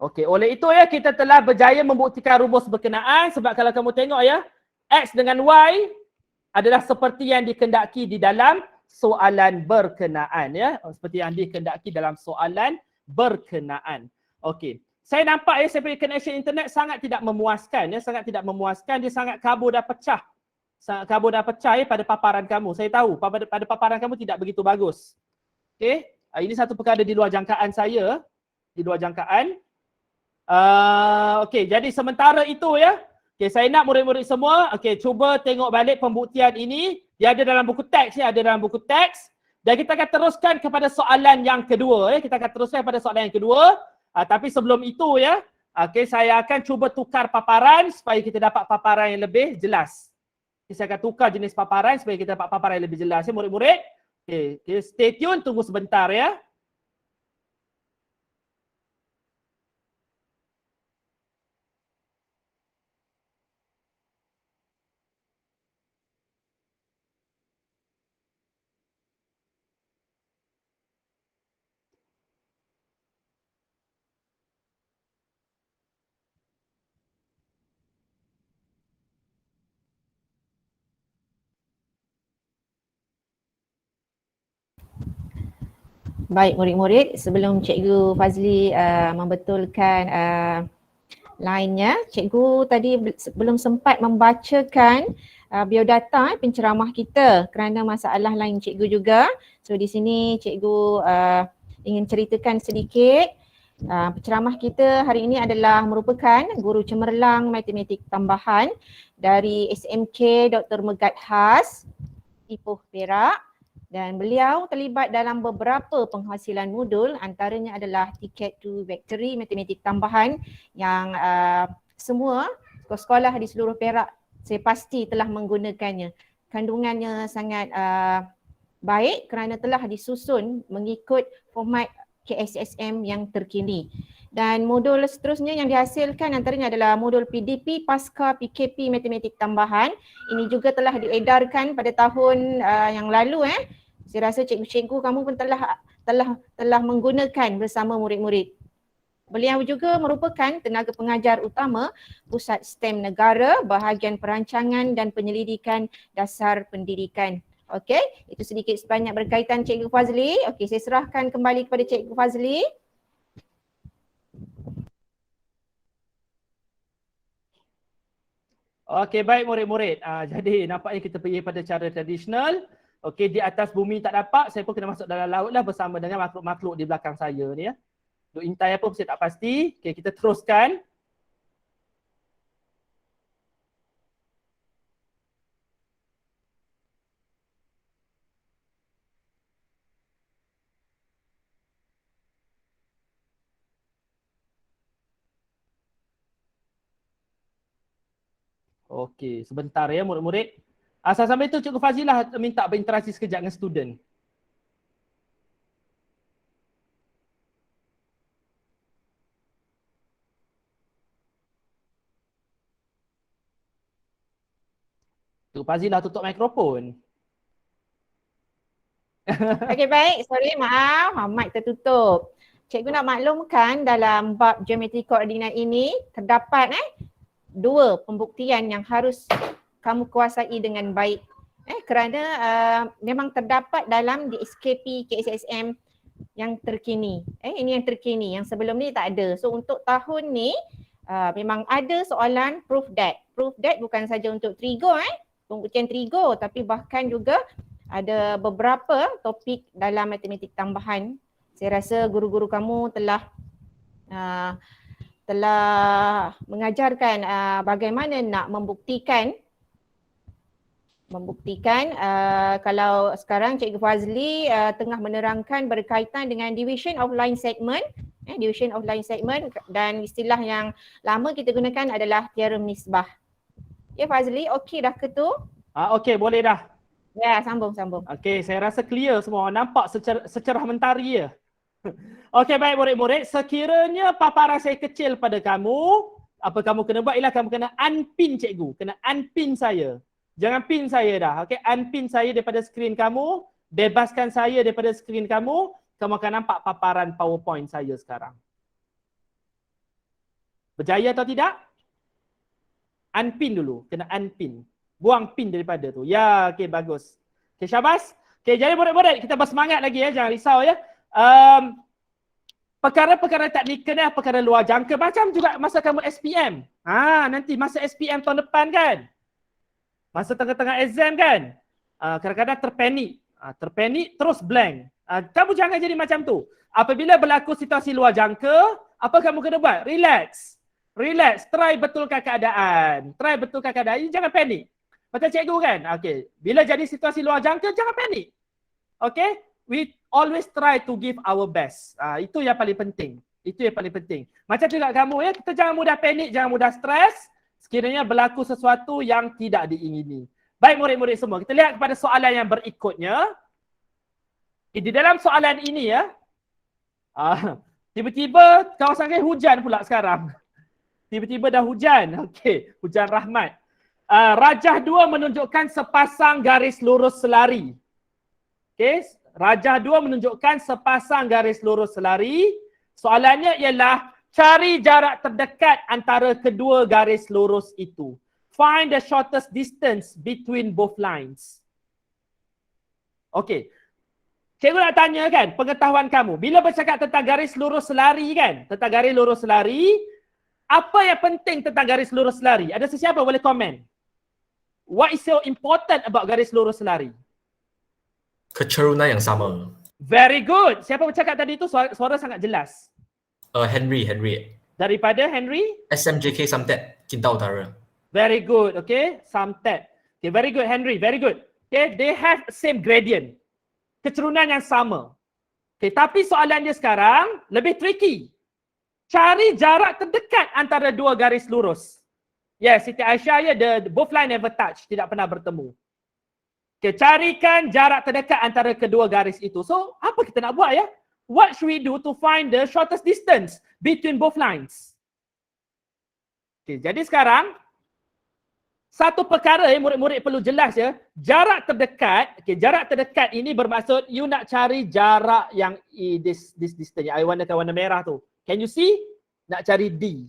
Okey, oleh itu ya kita telah berjaya membuktikan rumus berkenaan, sebab kalau kamu tengok ya, X dengan Y adalah seperti yang dikehendaki di dalam soalan berkenaan ya, seperti yang dikehendaki dalam soalan berkenaan. Okey. Saya nampak ya saya punya connection internet sangat tidak memuaskan ya, sangat tidak memuaskan, dia sangat kabur dah pecah. Sangat kabur dah pecah ya pada paparan kamu. Saya tahu pada paparan kamu tidak begitu bagus. Okey. Ini satu perkara di luar jangkaan saya, di luar jangkaan. Okey, jadi sementara itu ya, okey, saya nak murid-murid semua, okey, cuba tengok balik pembuktian ini. Dia ada dalam buku teks ya, ada dalam buku teks. Dan kita akan teruskan kepada soalan yang kedua ya. Kita akan teruskan pada soalan yang kedua. Tapi sebelum itu ya, okey, saya akan cuba tukar paparan supaya kita dapat paparan yang lebih jelas. Okay, saya akan tukar jenis paparan supaya kita dapat paparan yang lebih jelas ya murid-murid. Okey, stay tune, tunggu sebentar ya. Baik murid-murid, sebelum Cikgu Fazli membetulkan lainnya, Cikgu tadi belum sempat membacakan biodata penceramah kita kerana masalah lain Cikgu juga. So di sini Cikgu ingin ceritakan sedikit. Penceramah kita hari ini adalah merupakan guru cemerlang matematik tambahan dari SMK Dr. Megat Has. Ipoh Perak dan beliau terlibat dalam beberapa penghasilan modul, antaranya adalah Ticket to Victory matematik tambahan yang semua sekolah di seluruh Perak saya pasti telah menggunakannya. Kandungannya sangat baik kerana telah disusun mengikut format KSSM yang terkini. Dan modul seterusnya yang dihasilkan antaranya adalah modul PDP pasca PKP matematik tambahan. Ini juga telah diedarkan pada tahun yang lalu. Saya rasa cikgu-cikgu kamu pun telah menggunakan bersama murid-murid. Beliau juga merupakan tenaga pengajar utama Pusat STEM Negara, bahagian perancangan dan penyelidikan dasar pendidikan. Okey, itu sedikit sebanyak berkaitan Cikgu Fazli. Okey, saya serahkan kembali kepada Cikgu Fazli. Okey, baik murid-murid. Jadi nampaknya kita pergi pada cara tradisional. Okey, di atas bumi tak dapat, saya pun kena masuk dalam laut lah bersama dengan makhluk-makhluk di belakang saya ni ya. Duk intai apa saya tak pasti. Okey, kita teruskan. Okey, sebentar ya murid-murid. Sambil itu Cikgu Fazilah minta berinteraksi sekejap dengan student. Cikgu Fazilah tutup mikrofon. Okey baik, sorry maaf, mic tertutup. Cikgu nak maklumkan dalam bab geometri koordinat ini terdapat dua pembuktian yang harus kamu kuasai dengan baik. Kerana memang terdapat dalam di SKP KSSM yang terkini. Ini yang terkini, yang sebelum ni tak ada. So untuk tahun ni memang ada soalan proof that. Proof that bukan saja untuk trigo, pembuktian trigo, tapi bahkan juga ada beberapa topik dalam matematik tambahan. Saya rasa guru-guru kamu telah mengajarkan bagaimana nak membuktikan kalau sekarang Cikgu Fazli tengah menerangkan berkaitan dengan division of line segment, division of line segment, dan istilah yang lama kita gunakan adalah teorem nisbah. Ya Fazli, okey dah ke tu? Okey, boleh dah. Ya, sambung. Okey, saya rasa clear semua. Nampak secerah mentari ya. Okey, baik murid-murid. Sekiranya paparan saya kecil pada kamu, apa kamu kena buat ialah kamu kena unpin cikgu. Kena unpin saya. Jangan pin saya dah. Okey, unpin saya daripada skrin kamu. Bebaskan saya daripada skrin kamu. Kamu akan nampak paparan PowerPoint saya sekarang. Berjaya atau tidak? Unpin dulu. Kena unpin. Buang pin daripada tu. Ya, okey bagus. Okey, syabas. Okey, jadi murid-murid kita bersemangat lagi ya. Jangan risau ya. Perkara-perkara teknikal ni perkara luar jangka. Macam juga masa kamu SPM. Nanti masa SPM tahun depan kan. Masa tengah-tengah exam kan. Kadang-kadang terpanik terus blank. Kamu jangan jadi macam tu. Apabila berlaku situasi luar jangka, apa kamu kena buat? Relax. Try betulkan keadaan. Jangan panik. Macam cikgu kan? Okey. Bila jadi situasi luar jangka, jangan panik. Okey? We always try to give our best. Itu yang paling penting. Macam juga kamu ya, kita jangan mudah panik, jangan mudah stres sekiranya berlaku sesuatu yang tidak diingini. Baik murid-murid semua, kita lihat kepada soalan yang berikutnya. Di dalam soalan ini ya, tiba-tiba kawasan saya hujan pula sekarang. Tiba-tiba dah hujan. Okey, hujan rahmat. Rajah 2 menunjukkan sepasang garis lurus selari. Okey, rajah 2 menunjukkan sepasang garis lurus selari. Soalannya ialah cari jarak terdekat antara kedua garis lurus itu. Find the shortest distance between both lines. Okey. Cikgu nak tanya kan, pengetahuan kamu. Bila bercakap tentang garis lurus selari kan, apa yang penting tentang garis lurus selari? Ada sesiapa boleh komen? What is so important about garis lurus selari? Keturunan yang sama. Very good. Siapa bercakap tadi itu? Suara sangat jelas. Henry. Daripada Henry? SMJK Samtet, Kinta Utara. Very good. Okay. Samtet. Okay, very good Henry. Very good. Okay, they have same gradient. Kecerunan yang sama. Okay, tapi soalan dia sekarang lebih tricky. Cari jarak terdekat antara dua garis lurus. Yes, Siti Aisyah, the both line never touch, tidak pernah bertemu. Okay, carikan jarak terdekat antara kedua garis itu. So, apa kita nak buat ya? What should we do to find the shortest distance between both lines? Okay, jadi sekarang satu perkara yang murid-murid perlu jelas ya, jarak terdekat, okay, jarak terdekat ini bermaksud you nak cari jarak yang this distance yang I warna merah tu. Can you see? Nak cari D.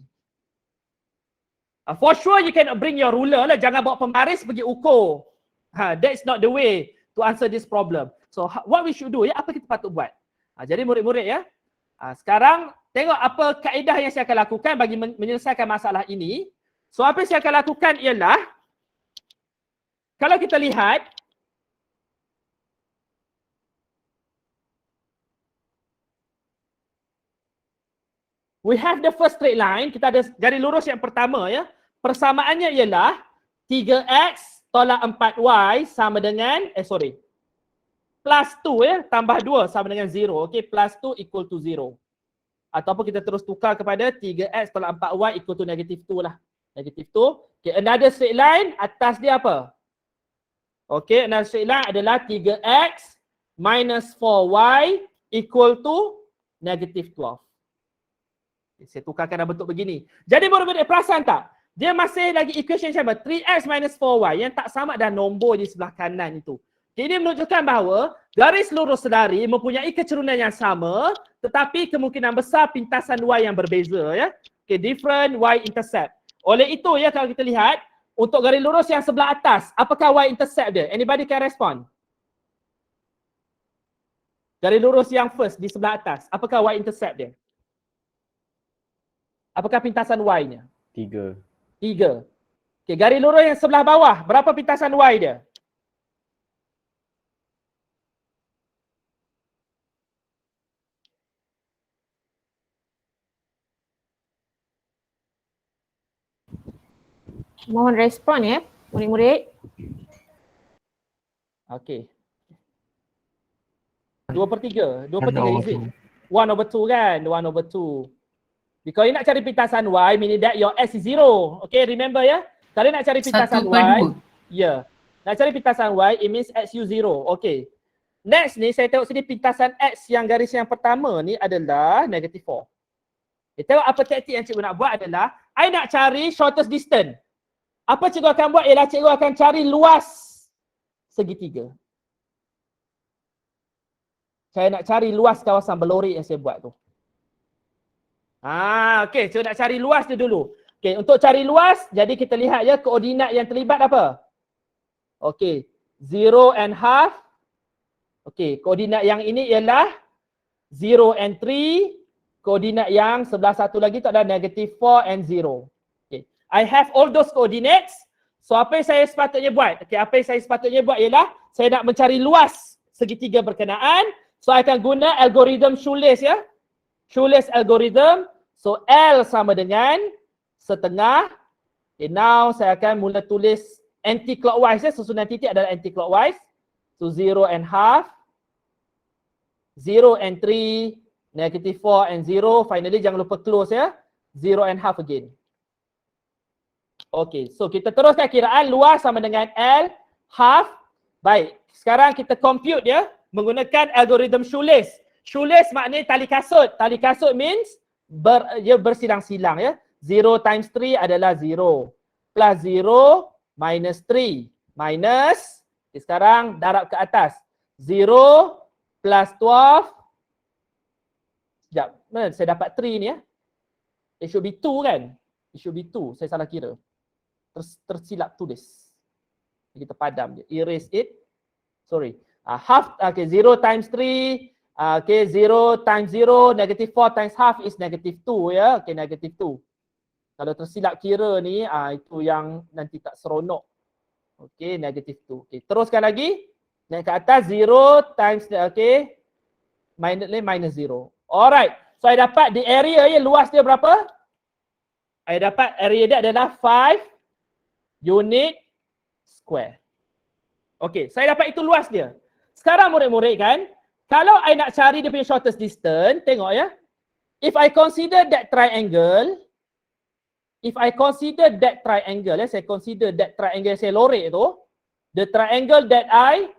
For sure you can bring your ruler lah, jangan bawa pembaris pergi ukur. That's not the way to answer this problem. So what we should do ya, apa kita patut buat? Jadi murid-murid ya, sekarang tengok apa kaedah yang saya akan lakukan bagi menyelesaikan masalah ini. So apa yang saya akan lakukan ialah, kalau kita lihat, we have the first straight line, kita ada garis lurus yang pertama ya. Persamaannya ialah 3x tolak 4y sama dengan, plus 2 ya, tambah 2 sama dengan 0. Okay, plus 2 equal to 0. Ataupun kita terus tukar kepada 3x tolak 4y equal to negative 2 lah. Negative 2. Okay, another straight line, atas dia apa? Okay, another straight line adalah 3x minus 4y equal to negative 12. Okay, saya tukarkan dalam bentuk begini. Jadi murid-murid perasan tak? Dia masih lagi equation sama, 3x minus 4y yang tak sama dan nombor di sebelah kanan itu. Okay, ini menunjukkan bahawa garis lurus sedari mempunyai kecerunan yang sama tetapi kemungkinan besar pintasan y yang berbeza ya. Okay, different y-intercept. Oleh itu ya, kalau kita lihat untuk garis lurus yang sebelah atas, apakah y-intercept dia? Anybody can respond? Garis lurus yang first di sebelah atas, apakah y-intercept dia? Apakah pintasan y-nya? 3. 3. Okay, garis lurus yang sebelah bawah, berapa pintasan y dia? Mohon respon ya, murid-murid. Okey. 2/3. 2/3 is it? 1/2 kan? 1/2. Kalau you nak cari pintasan y, meaning that your x is 0. Okay, remember ya? Kalau nak cari pintasan y, ya. Nak cari pintasan y, it means x you 0. Okay. Next ni, saya tengok sini pintasan x yang garis yang pertama ni adalah negative 4. Okay, tengok apa taktik yang cikgu nak buat adalah, I nak cari shortest distance. Apa cikgu akan buat ialah cikgu akan cari luas segitiga. Saya nak cari luas kawasan berlori yang saya buat tu. Okey, cikgu nak cari luas dia dulu. Okey, untuk cari luas, jadi kita lihat ya koordinat yang terlibat apa? Okey, 0.5. Okey, koordinat yang ini ialah 0 and 3. Koordinat yang sebelah satu lagi tu adalah negative 4 and 0. I have all those coordinates. So apa yang saya sepatutnya buat? Okay, apa yang saya sepatutnya buat ialah saya nak mencari luas segitiga berkenaan. So I akan guna algorithm Shoeless ya. Shoeless algorithm. So L sama dengan setengah. Okay, now saya akan mula tulis anti-clockwise ya. Susunan titik adalah anti-clockwise. So 0.5. 0 and 3. Negative 4 and 0. Finally jangan lupa close ya. 0.5 again. Okey, so kita teruskan kiraan luas sama dengan L half. Baik, sekarang kita compute ya menggunakan algorithm Shoeless. Shoeless maknanya tali kasut. Tali kasut means dia bersilang-silang ya. 0 times 3 adalah 0. Plus 0 minus 3. Minus, okay, sekarang darab ke atas. 0 plus 12. Sekejap, mana saya dapat 3 ni ya. It should be 2 kan? It should be 2, saya salah kira. Tersilap tulis. Kita padam je. Erase it. Sorry. Half, okay, 0 times 3. Okay, 0 times 0, negative 4 times half is negative 2 ya. Okay, negative 2. Kalau tersilap kira ni, itu yang nanti tak seronok. Okay, negative 2. Okay, teruskan lagi. Naik ke atas, 0 times, okay. Minus 0. Alright. So, I dapat the area ya, luas dia berapa? I dapat area dia adalah 5 unit square. Okey, saya dapat itu luas dia. Sekarang murid-murid kan, kalau I nak cari dia punya shortest distance, tengok ya. If I consider that triangle, saya consider that triangle saya lorek tu, the triangle that I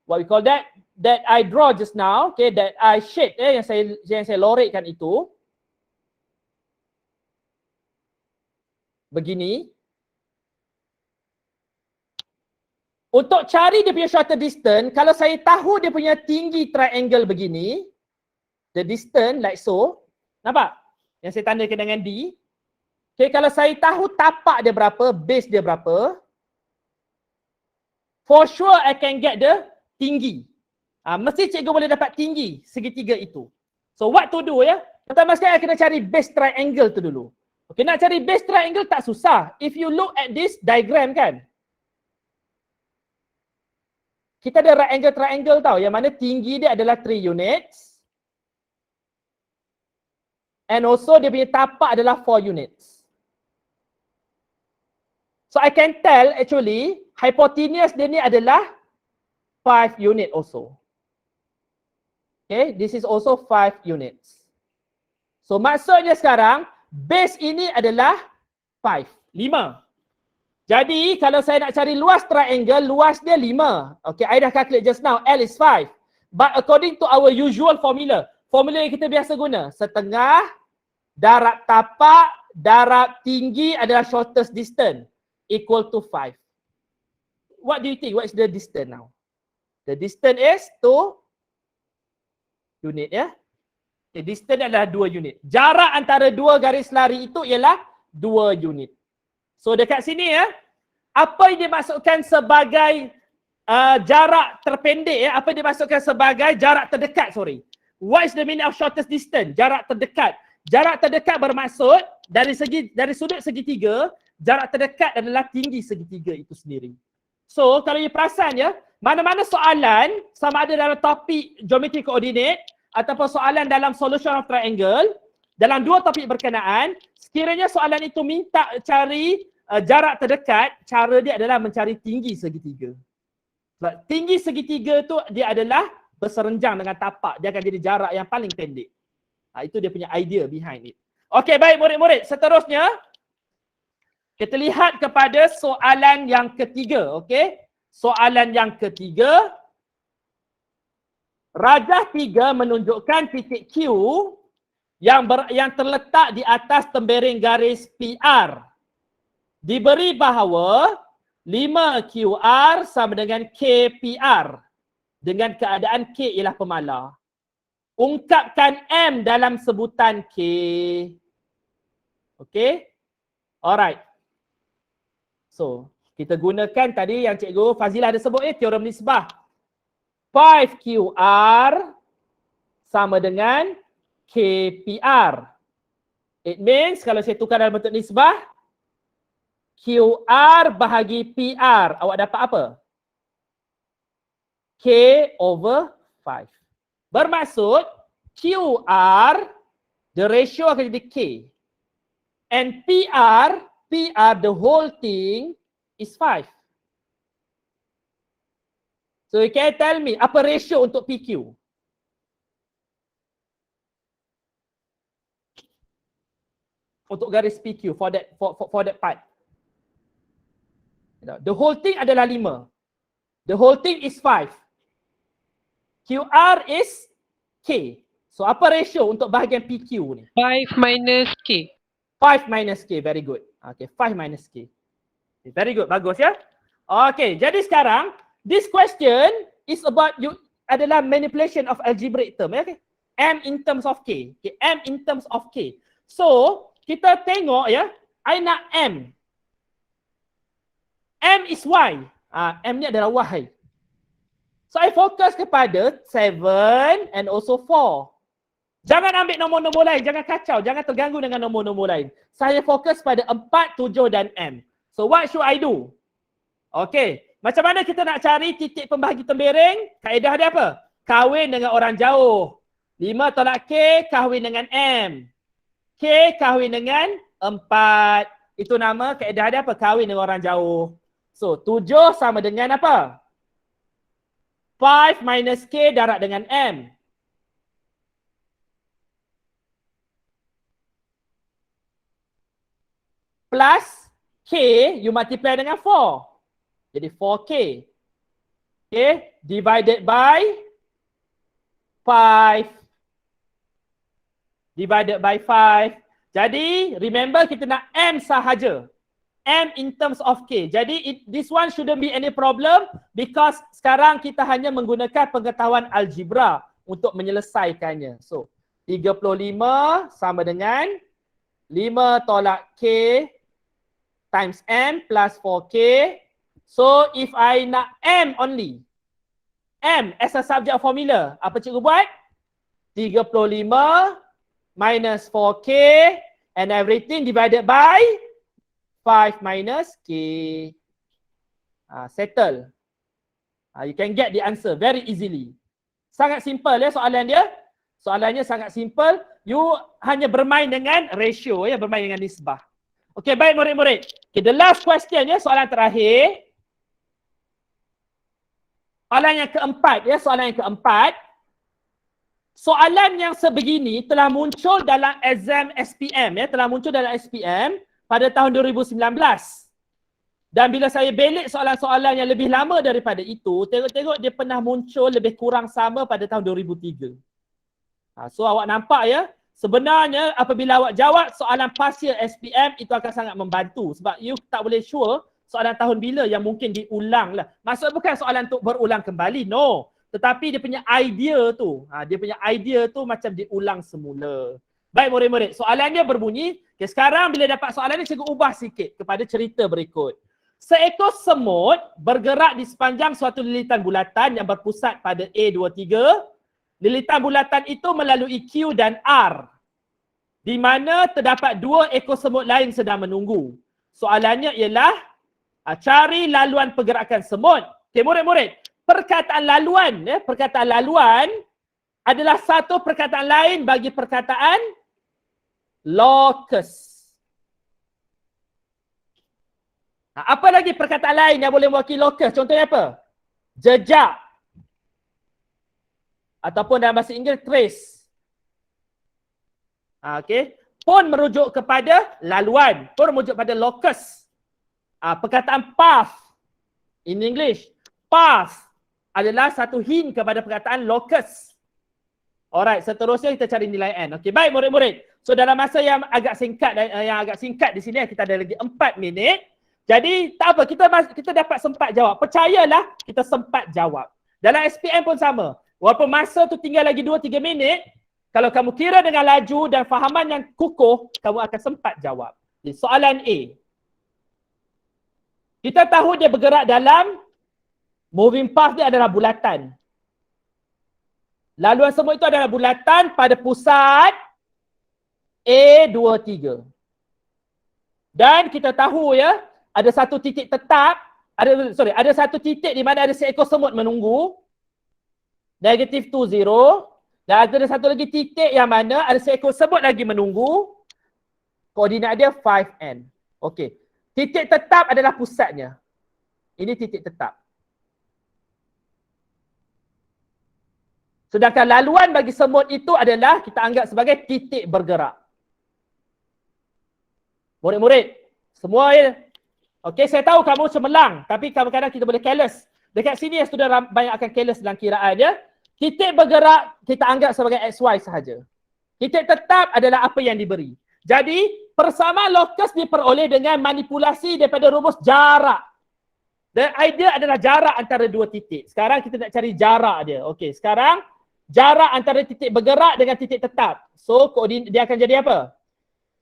what we call that I draw just now, okay, that I shade yang saya lorekkan itu begini. Untuk cari dia punya shorter distance, kalau saya tahu dia punya tinggi triangle begini, the distance like so, nampak? Yang saya tandakan dengan D. Okay, kalau saya tahu tapak dia berapa, base dia berapa, for sure I can get the tinggi. Mesti cikgu boleh dapat tinggi segitiga itu. So what to do ya? Pertama sekali kena cari base triangle tu dulu. Okay, nak cari base triangle tak susah. If you look at this diagram kan, kita ada right angle triangle tau, yang mana tinggi dia adalah 3 units. And also dia punya tapak adalah 4 units. So I can tell actually hypotenuse dia ni adalah 5 unit also. Okay, this is also 5 units. So maksudnya sekarang base ini adalah 5. Jadi kalau saya nak cari luas triangle, luas dia 5. Okay, I dah calculate just now, L is 5. But according to our usual formula, formula yang kita biasa guna, setengah darab tapak darab tinggi adalah shortest distance equal to 5. What do you think? What is the distance now? The distance is 2 unit ya. The distance adalah 2 unit. Jarak antara dua garis lari itu ialah 2 unit. So dekat sini ya, apa yang dimaksudkan sebagai jarak terpendek ya, apa yang dimaksudkan sebagai jarak terdekat, sorry. What is the meaning of shortest distance? Jarak terdekat. Jarak terdekat bermaksud dari sudut segitiga, jarak terdekat adalah tinggi segitiga itu sendiri. So kalau you perasan ya, mana-mana soalan sama ada dalam topik geometri koordinat ataupun soalan dalam solution of triangle, dalam dua topik berkenaan, sekiranya soalan itu minta cari jarak terdekat, cara dia adalah mencari tinggi segitiga. Sebab tinggi segitiga tu dia adalah berserenjang dengan tapak, dia akan jadi jarak yang paling pendek. Itu dia punya idea behind it. Okey, baik murid-murid, seterusnya kita lihat kepada soalan yang ketiga, okey? Soalan yang ketiga, rajah 3 menunjukkan titik Q yang terletak di atas tembereng garis PR. Diberi bahawa 5QR sama dengan KPR dengan keadaan K ialah pemalar. Ungkapkan M dalam sebutan K. Okey? Alright. So, kita gunakan tadi yang Cikgu Fazilah ada sebut teorem nisbah. 5QR sama dengan KPR. It means kalau saya tukar dalam bentuk nisbah, QR bahagi PR, awak dapat apa? K over 5. Bermaksud QR, the ratio akan jadi K. And PR, the whole thing is 5. So you can tell me, apa ratio untuk PQ? Untuk garis PQ, for that part. The whole thing adalah 5. The whole thing is 5. QR is K. So apa ratio untuk bahagian PQ ni? 5 minus K. 5 minus K, very good. Okay, 5 minus K. Okay, very good, bagus ya. Okay, jadi sekarang, this question is about adalah manipulation of algebraic term. Okay? M in terms of K. Okay, M in terms of K. So, kita tengok ya, I nak M. M is Y. M ni adalah Y. So I fokus kepada 7 and also 4. Jangan ambil nombor-nombor lain, jangan kacau, jangan terganggu dengan nombor-nombor lain. Saya fokus pada 4, 7 dan M. So what should I do? Okay, macam mana kita nak cari titik pembahagi tembereng? Kaedah dia apa? Kahwin dengan orang jauh. 5 tolak K, kahwin dengan M. K kahwin dengan 4. Itu nama kaedah dia apa? Kahwin dengan orang jauh. So 7 sama dengan apa? 5 minus K darab dengan M. Plus K, you multiply dengan 4. Jadi 4K. Okay, divided by 5. Divided by 5. Jadi, remember kita nak M sahaja. M in terms of K. Jadi, this one shouldn't be any problem because sekarang kita hanya menggunakan pengetahuan algebra untuk menyelesaikannya. So, 35 sama dengan 5 tolak K times M plus 4K. So, if I nak M only, M as a subject formula, apa cikgu buat? 35 minus 4K and everything divided by 5 minus K. Settle. You can get the answer very easily. Sangat simple ya soalan dia. Soalannya sangat simple. You hanya bermain dengan ratio ya, bermain dengan nisbah. Okay, baik murid-murid. Okay, the last question ya, soalan terakhir. Soalan yang keempat ya, soalan yang keempat. Soalan yang sebegini telah muncul dalam exam SPM ya, telah muncul dalam SPM pada tahun 2019. Dan bila saya belik soalan-soalan yang lebih lama daripada itu, tengok-tengok dia pernah muncul lebih kurang sama pada tahun 2003. So awak nampak ya, sebenarnya apabila awak jawab soalan partial SPM itu akan sangat membantu sebab you tak boleh sure soalan tahun bila yang mungkin diulang lah. Maksud bukan soalan untuk berulang kembali, no. Tetapi dia punya idea tu, macam diulang semula. Baik murid-murid, soalan dia berbunyi, okay, sekarang bila dapat soalan ni cikgu ubah sikit kepada cerita berikut. Seekor semut bergerak di sepanjang suatu lilitan bulatan yang berpusat pada A23. Lilitan bulatan itu melalui Q dan R, di mana terdapat 2 ekor semut lain sedang menunggu. Soalannya ialah cari laluan pergerakan semut. Okay, murid-murid, perkataan laluan ya, perkataan laluan adalah satu perkataan lain bagi perkataan locus. Apa lagi perkataan lain yang boleh mewakili locus? Contohnya apa? Jejak. Ataupun dalam bahasa Inggeris trace. Okey, pun merujuk kepada laluan, pun merujuk pada locus. Perkataan path in English, path adalah satu hint kepada perkataan locus. Alright, seterusnya kita cari nilai N. Okey, baik murid-murid. So dalam masa yang agak singkat di sini kita ada lagi 4 minit. Jadi tak apa, kita dapat sempat jawab. Percayalah, kita sempat jawab. Dalam SPM pun sama. Walaupun masa tu tinggal lagi 2-3 minit, kalau kamu kira dengan laju dan fahaman yang kukuh, kamu akan sempat jawab. Jadi, soalan A. Kita tahu dia bergerak dalam moving path dia adalah bulatan. Laluan semut itu adalah bulatan pada pusat A23. Dan kita tahu ya, ada satu titik tetap, ada satu titik di mana ada seekor semut menunggu. -2, 0. Dan ada satu lagi titik yang mana ada seekor semut lagi menunggu. Koordinat dia 5N. Okey. Titik tetap adalah pusatnya. Ini titik tetap. Sedangkan laluan bagi semut itu adalah kita anggap sebagai titik bergerak. Murid-murid, semua ya. Okey, saya tahu kamu cemerlang, tapi kadang-kadang kita boleh careless. Dekat sini yang sudah banyak akan careless dalam kiraan ya. Titik bergerak kita anggap sebagai XY sahaja. Titik tetap adalah apa yang diberi. Jadi, persamaan lokus diperoleh dengan manipulasi daripada rumus jarak. Dan idea adalah jarak antara dua titik. Sekarang kita nak cari jarak dia. Okey, sekarang jarak antara titik bergerak dengan titik tetap. So, koordinat dia akan jadi apa?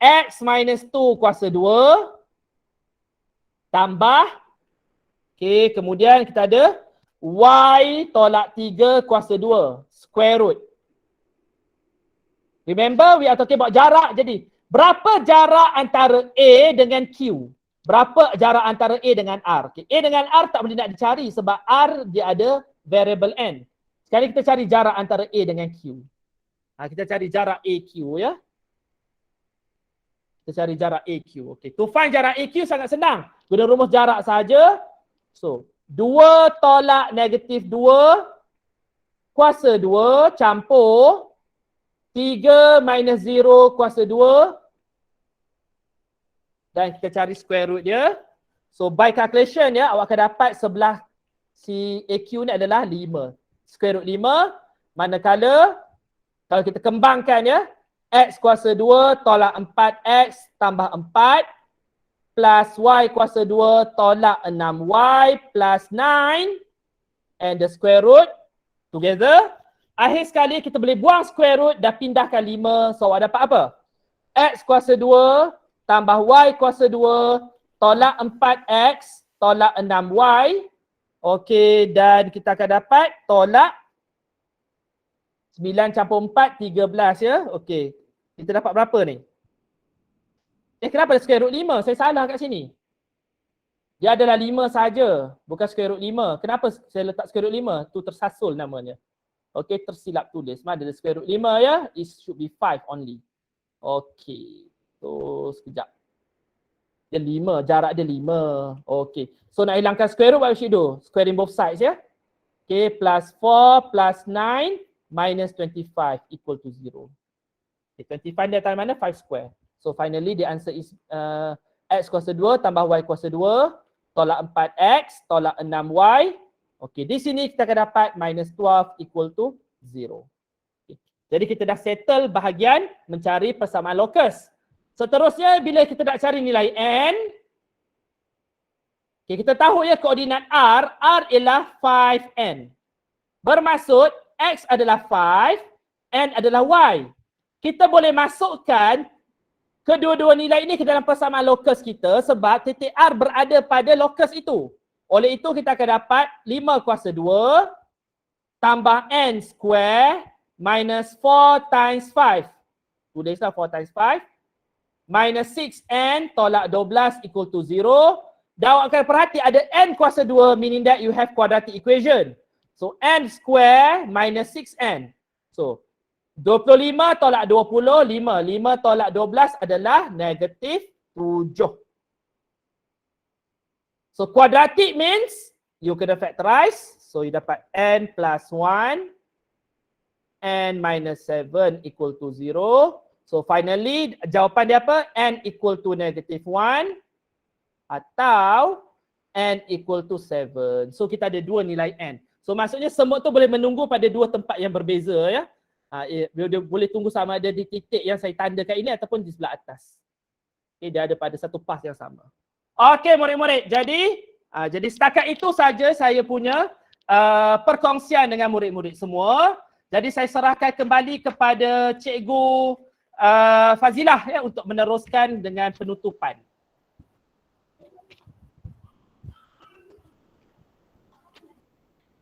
X minus 2 kuasa 2 tambah, okey, kemudian kita ada Y tolak 3 kuasa 2 square root. Remember, we are talking about jarak. Jadi, berapa jarak antara A dengan Q? Berapa jarak antara A dengan R? Okay. A dengan R tak boleh nak dicari sebab R dia ada variable N. Sekarang kita cari jarak antara A dengan Q. Kita cari jarak AQ ya. Kita cari jarak AQ. Okay. To find jarak AQ sangat senang. Guna rumus jarak saja. So, 2 tolak negatif 2 kuasa 2 campur 3 minus 0 kuasa 2 dan kita cari square root dia. So by calculation ya, awak akan dapat sebelah si AQ ni adalah 5. Square root 5, manakala kalau kita kembangkan ya, X kuasa 2 tolak 4X tambah 4 plus Y kuasa 2 tolak 6Y plus 9 and the square root together. Akhir sekali kita boleh buang square root, dah pindahkan 5. So awak dapat apa? X kuasa 2 tambah Y kuasa 2 tolak 4X tolak 6Y. Okey, dan kita akan dapat tolak 9 campur 4, 13 ya. Okey, kita dapat berapa ni? Kenapa ada square root 5? Saya salah kat sini. Dia adalah 5 saja, bukan square root 5. Kenapa saya letak square root 5? Tu tersasul namanya. Okey, tersilap tulis. Mana ada square root 5 ya? It should be 5 only. Okey. So, sekejap. Dia 5, jarak dia 5. Okey. So, nak hilangkan square root, what we should do? Squaring both sides ya. Okey, plus 4 plus 9 minus 25 equal to 0. Okay, 25 dia atas mana? 5 square. So, finally the answer is X kuasa 2 tambah Y kuasa 2 tolak 4X tolak 6Y. Okey, di sini kita akan dapat minus 12 equal to 0. Okay. Jadi kita dah settle bahagian mencari persamaan locus. Seterusnya bila kita nak cari nilai n, okay, kita tahu ya koordinat R ialah 5n. Bermaksud X adalah 5, n adalah Y. Kita boleh masukkan kedua-dua nilai ini ke dalam persamaan locus kita sebab titik R berada pada locus itu. Oleh itu kita akan dapat 5 kuasa 2 tambah n square minus 4 times 5. Tulislah 4 times 5. Minus 6n tolak 12 equal to 0. Dan awak akan perhati ada n kuasa 2 meaning that you have quadratic equation. So n square minus 6n. So 25 tolak 20, 5 tolak 12 adalah negatif 7. So quadratic means you kena factorize. So you dapat n plus 1, n minus 7 equal to 0. So finally jawapan dia apa? N equal to negative 1 atau n equal to 7. So kita ada dua nilai n. So maksudnya semut tu boleh menunggu pada dua tempat yang berbeza ya. Dia boleh tunggu sama ada di titik yang saya tandakan ini ataupun di sebelah atas. Okay, dia ada pada satu path yang sama. Okey murid-murid. Jadi setakat itu saja saya punya perkongsian dengan murid-murid semua. Jadi saya serahkan kembali kepada Cikgu Fazilah ya untuk meneruskan dengan penutupan.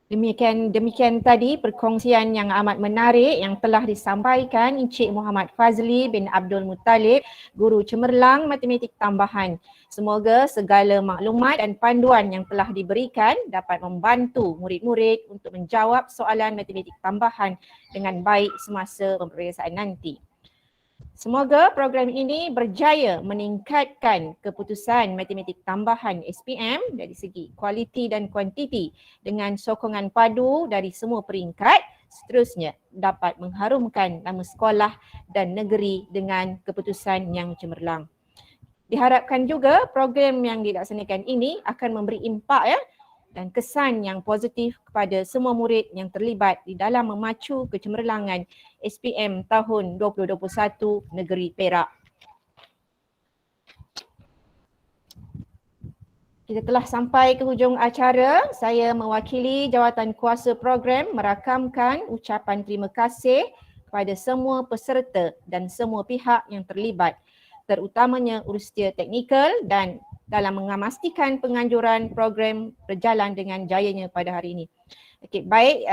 Demikian tadi perkongsian yang amat menarik yang telah disampaikan Encik Muhammad Fazli bin Abdul Muttalib, Guru Cemerlang Matematik Tambahan. Semoga segala maklumat dan panduan yang telah diberikan dapat membantu murid-murid untuk menjawab soalan matematik tambahan dengan baik semasa peperiksaan nanti. Semoga program ini berjaya meningkatkan keputusan matematik tambahan SPM dari segi kualiti dan kuantiti dengan sokongan padu dari semua peringkat, seterusnya dapat mengharumkan nama sekolah dan negeri dengan keputusan yang cemerlang. Diharapkan juga program yang dilaksanakan ini akan memberi impak ya dan kesan yang positif kepada semua murid yang terlibat di dalam memacu kecemerlangan SPM tahun 2021 Negeri Perak. Kita telah sampai ke hujung acara. Saya mewakili jawatan kuasa program merakamkan ucapan terima kasih kepada semua peserta dan semua pihak yang terlibat, terutamanya urusia teknikal dan dalam memastikan penganjuran program berjalan dengan jayanya pada hari ini. Okey, baik.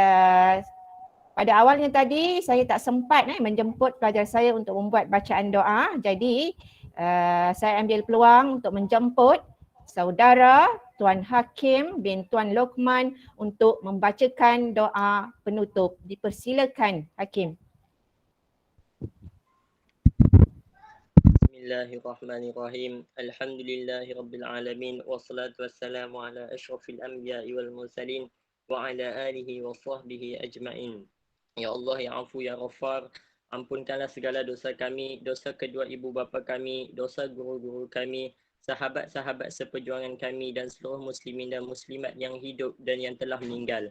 Pada awalnya tadi saya tak sempat menjemput pelajar saya untuk membuat bacaan doa. Jadi saya ambil peluang untuk menjemput saudara Tuan Hakim bin Tuan Lokman untuk membacakan doa penutup. Dipersilakan Hakim. Bismillahirrahmanirrahim. Alhamdulillahirabbil alamin wassalatu wassalamu ala asyrafil anbiya'i wal mursalin wa ala alihi wa sahbihi ajma'in. Ya Allah, ya Afu, ya Ghaffar, ampunkanlah segala dosa kami, dosa kedua ibu bapa kami, dosa guru-guru kami, sahabat-sahabat seperjuangan kami dan seluruh muslimin dan muslimat yang hidup dan yang telah meninggal.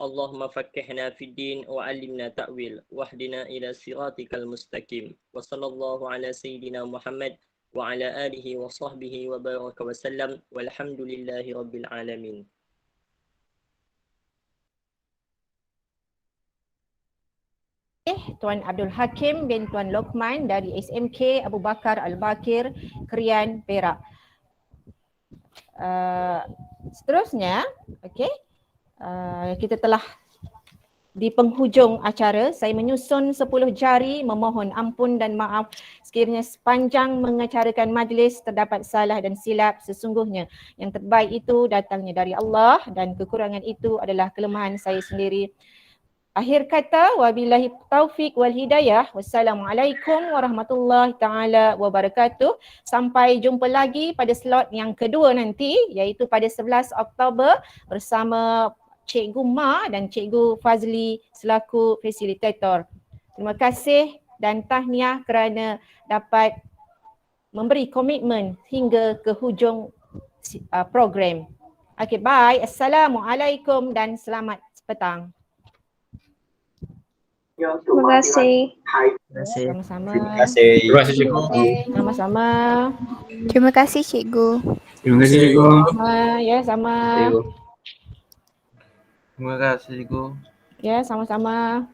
Allahumma faqqihna fid din wa 'allimna ta'wil wahdina ila siratikal mustaqim. Wa sallallahu ala sayyidina Muhammad wa ala alihi wa sahbihi wa baraka wa sallam walhamdulillahi rabbil alamin. Tuan Abdul Hakim bin Tuan Lokman dari SMK Abu Bakar Al-Bakir, Krian, Perak. Seterusnya, kita telah di penghujung acara. Saya menyusun 10 jari memohon ampun dan maaf sekiranya sepanjang mengacarakan majlis terdapat salah dan silap. Sesungguhnya yang terbaik itu datangnya dari Allah dan kekurangan itu adalah kelemahan saya sendiri. Akhir kata, wabillahi taufik wal hidayah. Wassalamualaikum warahmatullahi taala wabarakatuh. Sampai jumpa lagi pada slot yang kedua nanti, iaitu pada 11 Oktober bersama Cikgu Ma dan Cikgu Fazli selaku fasilitator. Terima kasih dan tahniah kerana dapat memberi komitmen hingga ke hujung program. Okay, bye. Assalamualaikum dan selamat petang. Terima kasih. Sama-sama. Terima kasih. Terima kasih cikgu. Sama-sama. Terima kasih cikgu. Terima kasih cikgu. Ya, sama. Terima kasih cikgu. Ya, sama-sama.